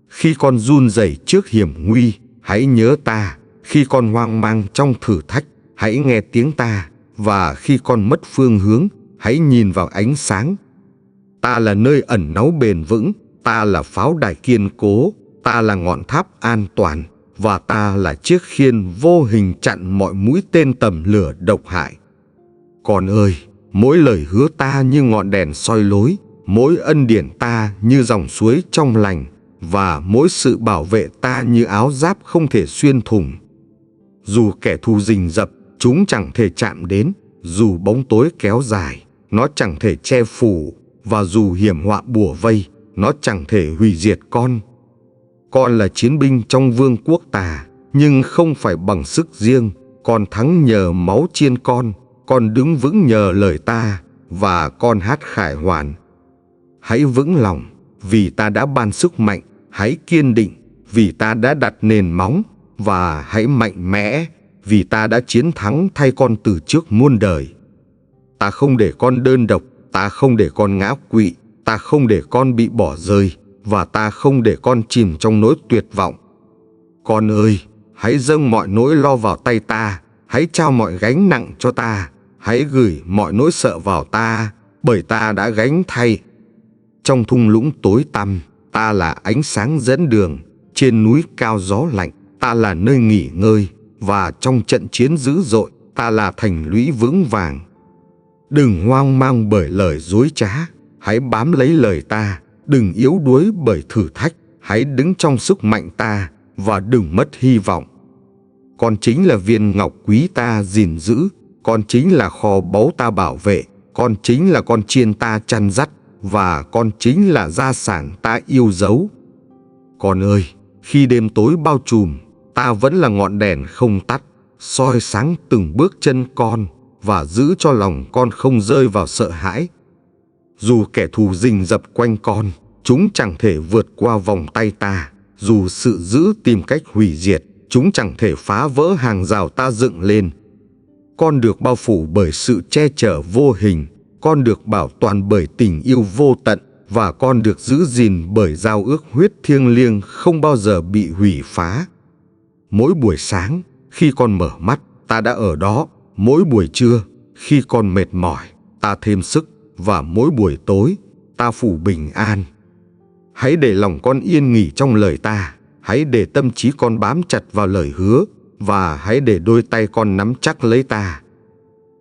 Khi con run rẩy trước hiểm nguy, hãy nhớ ta. Khi con hoang mang trong thử thách, hãy nghe tiếng ta. Và khi con mất phương hướng, hãy nhìn vào ánh sáng. Ta là nơi ẩn náu bền vững. Ta là pháo đài kiên cố. Ta là ngọn tháp an toàn. Và ta là chiếc khiên vô hình chặn mọi mũi tên tầm lửa độc hại. Con ơi, mỗi lời hứa ta như ngọn đèn soi lối. Mỗi ân điển ta như dòng suối trong lành. Và mỗi sự bảo vệ ta như áo giáp không thể xuyên thủng. Dù kẻ thù rình rập, chúng chẳng thể chạm đến. Dù bóng tối kéo dài, nó chẳng thể che phủ. Và dù hiểm họa bủa vây, nó chẳng thể hủy diệt con. Con là chiến binh trong vương quốc ta, nhưng không phải bằng sức riêng. Con thắng nhờ máu chiên con đứng vững nhờ lời ta, và con hát khải hoàn. Hãy vững lòng, vì ta đã ban sức mạnh. Hãy kiên định, vì ta đã đặt nền móng. Và hãy mạnh mẽ, vì ta đã chiến thắng thay con từ trước muôn đời. Ta không để con đơn độc, ta không để con ngã quỵ, ta không để con bị bỏ rơi, và ta không để con chìm trong nỗi tuyệt vọng. Con ơi, hãy dâng mọi nỗi lo vào tay ta. Hãy trao mọi gánh nặng cho ta. Hãy gửi mọi nỗi sợ vào ta, bởi ta đã gánh thay. Trong thung lũng tối tăm, ta là ánh sáng dẫn đường. Trên núi cao gió lạnh, ta là nơi nghỉ ngơi. Và trong trận chiến dữ dội, ta là thành lũy vững vàng. Đừng hoang mang bởi lời dối trá. Hãy bám lấy lời ta. Đừng yếu đuối bởi thử thách. Hãy đứng trong sức mạnh ta, và đừng mất hy vọng. Con chính là viên ngọc quý ta gìn giữ. Con chính là kho báu ta bảo vệ. Con chính là con chiên ta chăn dắt. Và con chính là gia sản ta yêu dấu. Con ơi, khi đêm tối bao trùm, ta vẫn là ngọn đèn không tắt, soi sáng từng bước chân con, và giữ cho lòng con không rơi vào sợ hãi. Dù kẻ thù rình rập quanh con, chúng chẳng thể vượt qua vòng tay ta. dù sự dữ tìm cách hủy diệt, chúng chẳng thể phá vỡ hàng rào ta dựng lên. Con được bao phủ bởi sự che chở vô hình, con được bảo toàn bởi tình yêu vô tận, và con được giữ gìn bởi giao ước huyết thiêng liêng không bao giờ bị hủy phá. Mỗi buổi sáng, khi con mở mắt, ta đã ở đó. Mỗi buổi trưa, khi con mệt mỏi, ta thêm sức. Và mỗi buổi tối, ta phủ bình an. Hãy để lòng con yên nghỉ trong lời ta. Hãy để tâm trí con bám chặt vào lời hứa. Và hãy để đôi tay con nắm chắc lấy ta.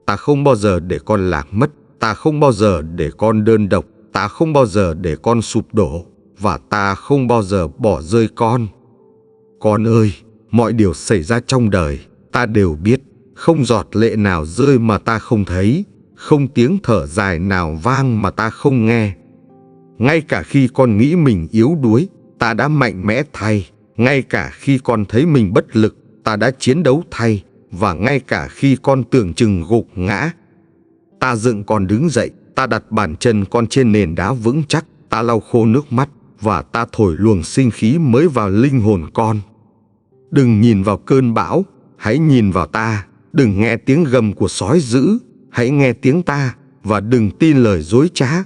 Ta không bao giờ để con lạc mất. Ta không bao giờ để con đơn độc. Ta không bao giờ để con sụp đổ. Và ta không bao giờ bỏ rơi con. Con ơi, mọi điều xảy ra trong đời, ta đều biết. Không giọt lệ nào rơi mà ta không thấy. Không tiếng thở dài nào vang mà ta không nghe. Ngay cả khi con nghĩ mình yếu đuối, ta đã mạnh mẽ thay. Ngay cả khi con thấy mình bất lực, ta đã chiến đấu thay. Và ngay cả khi con tưởng chừng gục ngã, ta dựng con đứng dậy. Ta đặt bàn chân con trên nền đá vững chắc. Ta lau khô nước mắt và ta thổi luồng sinh khí mới vào linh hồn con. Đừng nhìn vào cơn bão, hãy nhìn vào ta. Đừng nghe tiếng gầm của sói dữ, hãy nghe tiếng ta. Và đừng tin lời dối trá.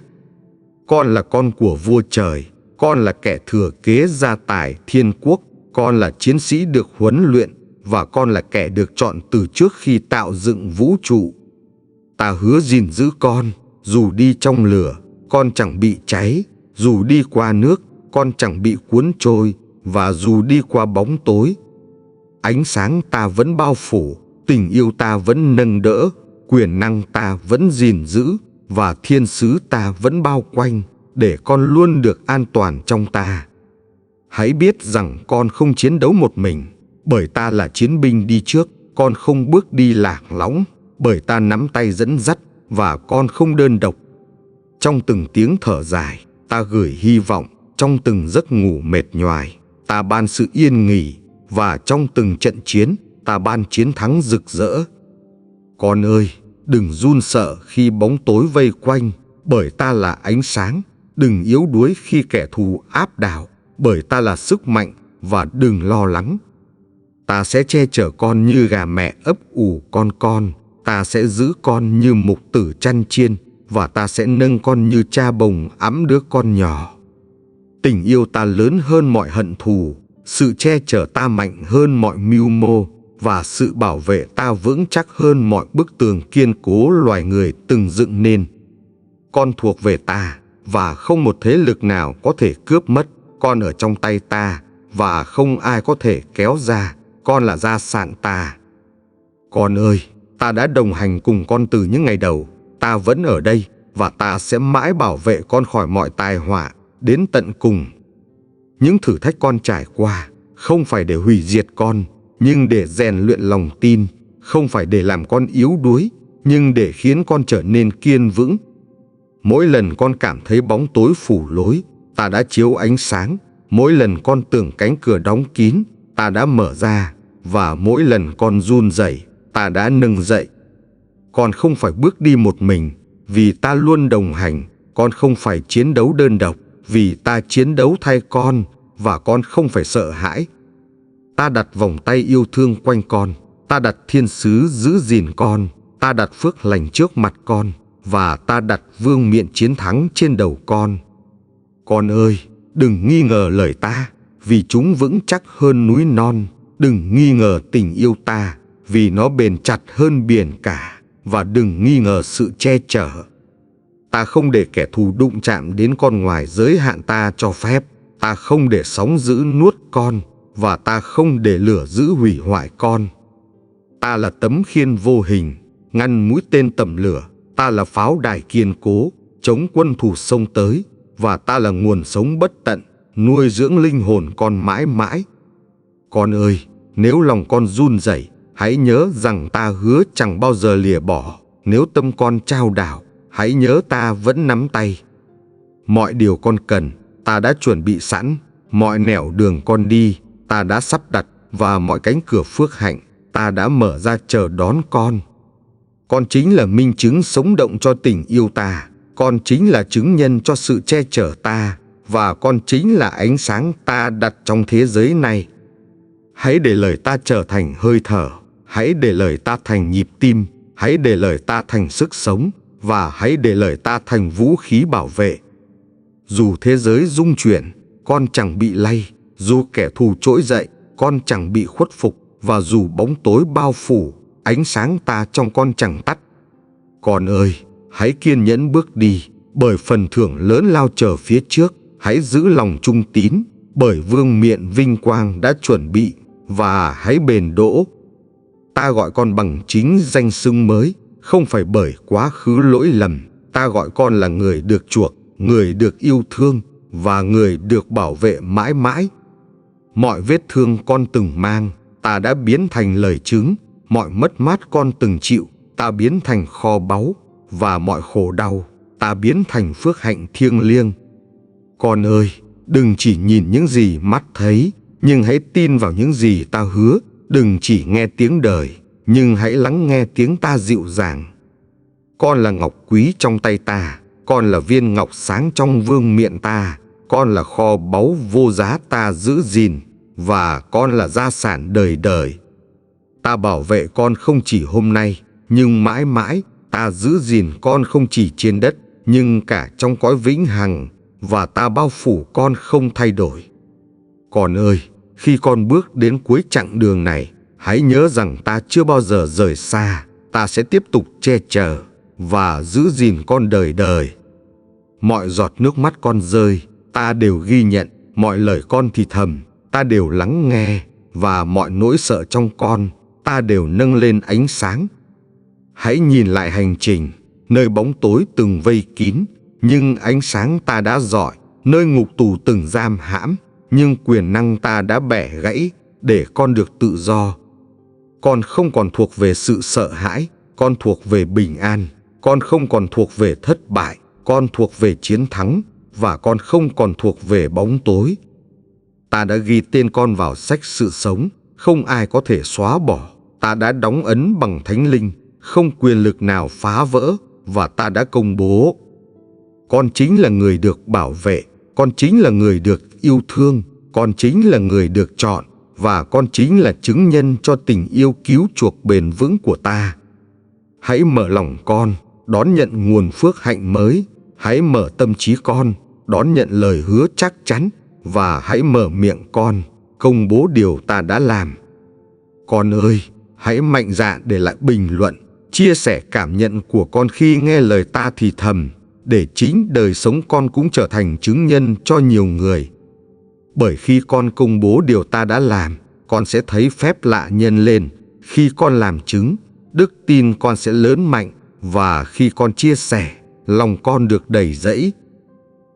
Con là con của vua trời. Con là kẻ thừa kế gia tài thiên quốc. Con là chiến sĩ được huấn luyện. Và con là kẻ được chọn từ trước khi tạo dựng vũ trụ. Ta hứa gìn giữ con. Dù đi trong lửa, con chẳng bị cháy. Dù đi qua nước, con chẳng bị cuốn trôi. Và dù đi qua bóng tối, ánh sáng ta vẫn bao phủ. Tình yêu ta vẫn nâng đỡ. Quyền năng ta vẫn gìn giữ. Và thiên sứ ta vẫn bao quanh, để con luôn được an toàn trong ta. Hãy biết rằng con không chiến đấu một mình, bởi ta là chiến binh đi trước. Con không bước đi lạc lõng, bởi ta nắm tay dẫn dắt. Và con không đơn độc. Trong từng tiếng thở dài, ta gửi hy vọng. Trong từng giấc ngủ mệt nhoài, ta ban sự yên nghỉ. Và trong từng trận chiến, ta ban chiến thắng rực rỡ. Con ơi, đừng run sợ khi bóng tối vây quanh, bởi ta là ánh sáng. Đừng yếu đuối khi kẻ thù áp đảo, bởi ta là sức mạnh. Và đừng lo lắng. Ta sẽ che chở con như gà mẹ ấp ủ con. Ta sẽ giữ con như mục tử chăn chiên. Và ta sẽ nâng con như cha bồng ẵm đứa con nhỏ. Tình yêu ta lớn hơn mọi hận thù. Sự che chở ta mạnh hơn mọi mưu mô. Và sự bảo vệ ta vững chắc hơn mọi bức tường kiên cố loài người từng dựng nên. Con thuộc về ta, và không một thế lực nào có thể cướp mất. Con ở trong tay ta, và không ai có thể kéo ra. Con là gia sản ta. Con ơi, ta đã đồng hành cùng con từ những ngày đầu. Ta vẫn ở đây, và ta sẽ mãi bảo vệ con khỏi mọi tai họa, đến tận cùng. Những thử thách con trải qua, không phải để hủy diệt con, nhưng để rèn luyện lòng tin. Không phải để làm con yếu đuối, nhưng để khiến con trở nên kiên vững. Mỗi lần con cảm thấy bóng tối phủ lối, ta đã chiếu ánh sáng. Mỗi lần con tưởng cánh cửa đóng kín, ta đã mở ra. Và mỗi lần con run rẩy, ta đã nâng dậy. Con không phải bước đi một mình, vì ta luôn đồng hành. Con không phải chiến đấu đơn độc, vì ta chiến đấu thay con. Và con không phải sợ hãi. Ta đặt vòng tay yêu thương quanh con. Ta đặt thiên sứ giữ gìn con. Ta đặt phước lành trước mặt con. Và ta đặt vương miện chiến thắng trên đầu con. Con ơi, đừng nghi ngờ lời ta, vì chúng vững chắc hơn núi non. Đừng nghi ngờ tình yêu ta, vì nó bền chặt hơn biển cả. Và đừng nghi ngờ sự che chở. Ta không để kẻ thù đụng chạm đến con ngoài giới hạn ta cho phép. Ta không để sóng dữ nuốt con. Và ta không để lửa dữ hủy hoại con. Ta là tấm khiên vô hình, ngăn mũi tên tầm lửa. Ta là pháo đài kiên cố, chống quân thù xông tới. Và ta là nguồn sống bất tận, nuôi dưỡng linh hồn con mãi mãi. Con ơi, nếu lòng con run rẩy, hãy nhớ rằng ta hứa chẳng bao giờ lìa bỏ. Nếu tâm con chao đảo, hãy nhớ ta vẫn nắm tay. Mọi điều con cần, ta đã chuẩn bị sẵn. Mọi nẻo đường con đi, ta đã sắp đặt. Và mọi cánh cửa phước hạnh, ta đã mở ra chờ đón con. Con chính là minh chứng sống động cho tình yêu ta. Con chính là chứng nhân cho sự che chở ta. và con chính là ánh sáng ta đặt trong thế giới này. Hãy để lời ta trở thành hơi thở, hãy để lời ta thành nhịp tim, hãy để lời ta thành sức sống, và hãy để lời ta thành vũ khí bảo vệ. Dù thế giới rung chuyển, con chẳng bị lay, dù kẻ thù trỗi dậy, con chẳng bị khuất phục, và dù bóng tối bao phủ, ánh sáng ta trong con chẳng tắt. Con ơi, hãy kiên nhẫn bước đi, bởi phần thưởng lớn lao chờ phía trước. Hãy giữ lòng trung tín, bởi vương miện vinh quang đã chuẩn bị, và hãy bền đỗ. Ta gọi con bằng chính danh xưng mới, không phải bởi quá khứ lỗi lầm. Ta gọi con là người được chuộc, người được yêu thương, và người được bảo vệ mãi mãi. Mọi vết thương con từng mang, ta đã biến thành lời chứng. Mọi mất mát con từng chịu, ta biến thành kho báu. Và mọi khổ đau, ta biến thành phước hạnh thiêng liêng. Con ơi, đừng chỉ nhìn những gì mắt thấy, nhưng hãy tin vào những gì ta hứa. Đừng chỉ nghe tiếng đời, nhưng hãy lắng nghe tiếng ta dịu dàng. Con là ngọc quý trong tay ta, con là viên ngọc sáng trong vương miện ta, con là kho báu vô giá ta giữ gìn, và con là gia sản đời đời. Ta bảo vệ con không chỉ hôm nay, nhưng mãi mãi. Ta giữ gìn con không chỉ trên đất, nhưng cả trong cõi vĩnh hằng, và ta bao phủ con không thay đổi. Con ơi, khi con bước đến cuối chặng đường này, hãy nhớ rằng ta chưa bao giờ rời xa. Ta sẽ tiếp tục che chở và giữ gìn con đời đời. Mọi giọt nước mắt con rơi, ta đều ghi nhận. Mọi lời con thì thầm, ta đều lắng nghe. Và mọi nỗi sợ trong con, ta đều nâng lên ánh sáng. Hãy nhìn lại hành trình, nơi bóng tối từng vây kín, nhưng ánh sáng ta đã rọi. Nơi ngục tù từng giam hãm, nhưng quyền năng ta đã bẻ gãy, để con được tự do. Con không còn thuộc về sự sợ hãi, con thuộc về bình an. Con không còn thuộc về thất bại, con thuộc về chiến thắng. Và con không còn thuộc về bóng tối. Ta đã ghi tên con vào sách sự sống, không ai có thể xóa bỏ. Ta đã đóng ấn bằng Thánh Linh, không quyền lực nào phá vỡ, và ta đã công bố. Con chính là người được bảo vệ, con chính là người được yêu thương, con chính là người được chọn, và con chính là chứng nhân cho tình yêu cứu chuộc bền vững của ta. Hãy mở lòng con, đón nhận nguồn phước hạnh mới. Hãy mở tâm trí con, đón nhận lời hứa chắc chắn, và hãy mở miệng con, công bố điều ta đã làm. Con ơi, hãy mạnh dạn để lại bình luận, chia sẻ cảm nhận của con khi nghe lời ta thì thầm, để chính đời sống con cũng trở thành chứng nhân cho nhiều người. Bởi khi con công bố điều ta đã làm, con sẽ thấy phép lạ nhân lên. Khi con làm chứng, đức tin con sẽ lớn mạnh, và khi con chia sẻ, lòng con được đầy dẫy.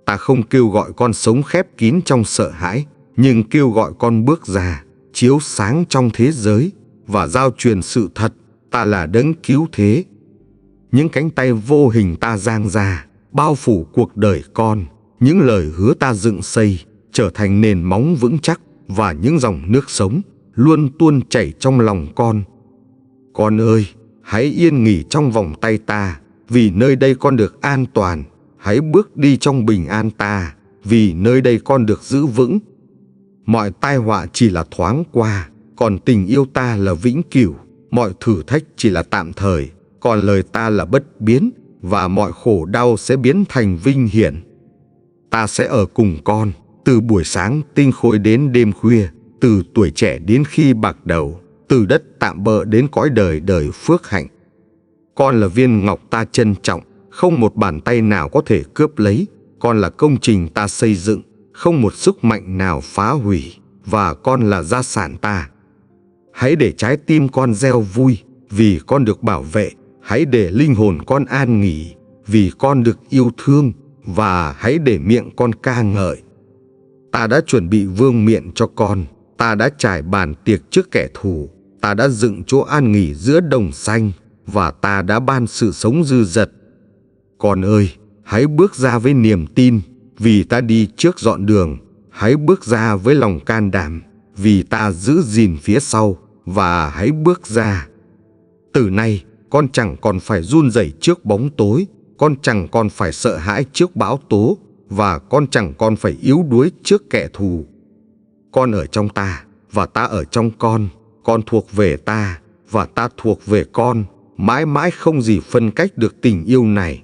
Ta không kêu gọi con sống khép kín trong sợ hãi, nhưng kêu gọi con bước ra, chiếu sáng trong thế giới, và giao truyền sự thật. Ta là đấng cứu thế. Những cánh tay vô hình ta giang ra, bao phủ cuộc đời con. Những lời hứa ta dựng xây, trở thành nền móng vững chắc, và những dòng nước sống luôn tuôn chảy trong lòng con. Con ơi, hãy yên nghỉ trong vòng tay ta, vì nơi đây con được an toàn. Hãy bước đi trong bình an ta, vì nơi đây con được giữ vững. Mọi tai họa chỉ là thoáng qua, còn tình yêu ta là vĩnh cửu. Mọi thử thách chỉ là tạm thời, còn lời ta là bất biến, và mọi khổ đau sẽ biến thành vinh hiển. Ta sẽ ở cùng con, từ buổi sáng tinh khôi đến đêm khuya, từ tuổi trẻ đến khi bạc đầu, từ đất tạm bợ đến cõi đời đời phước hạnh. Con là viên ngọc ta trân trọng, không một bàn tay nào có thể cướp lấy. Con là công trình ta xây dựng, không một sức mạnh nào phá hủy, và con là gia sản ta. Hãy để trái tim con reo vui, vì con được bảo vệ. Hãy để linh hồn con an nghỉ, vì con được yêu thương, và hãy để miệng con ca ngợi. Ta đã chuẩn bị vương miện cho con, ta đã trải bàn tiệc trước kẻ thù, ta đã dựng chỗ an nghỉ giữa đồng xanh, và ta đã ban sự sống dư dật. Con ơi, hãy bước ra với niềm tin, vì ta đi trước dọn đường. Hãy bước ra với lòng can đảm, vì ta giữ gìn phía sau, và hãy bước ra. Từ nay, con chẳng còn phải run rẩy trước bóng tối, con chẳng còn phải sợ hãi trước bão tố, và con chẳng còn phải yếu đuối trước kẻ thù. Con ở trong ta và ta ở trong con thuộc về ta và ta thuộc về con, mãi mãi không gì phân cách được tình yêu này.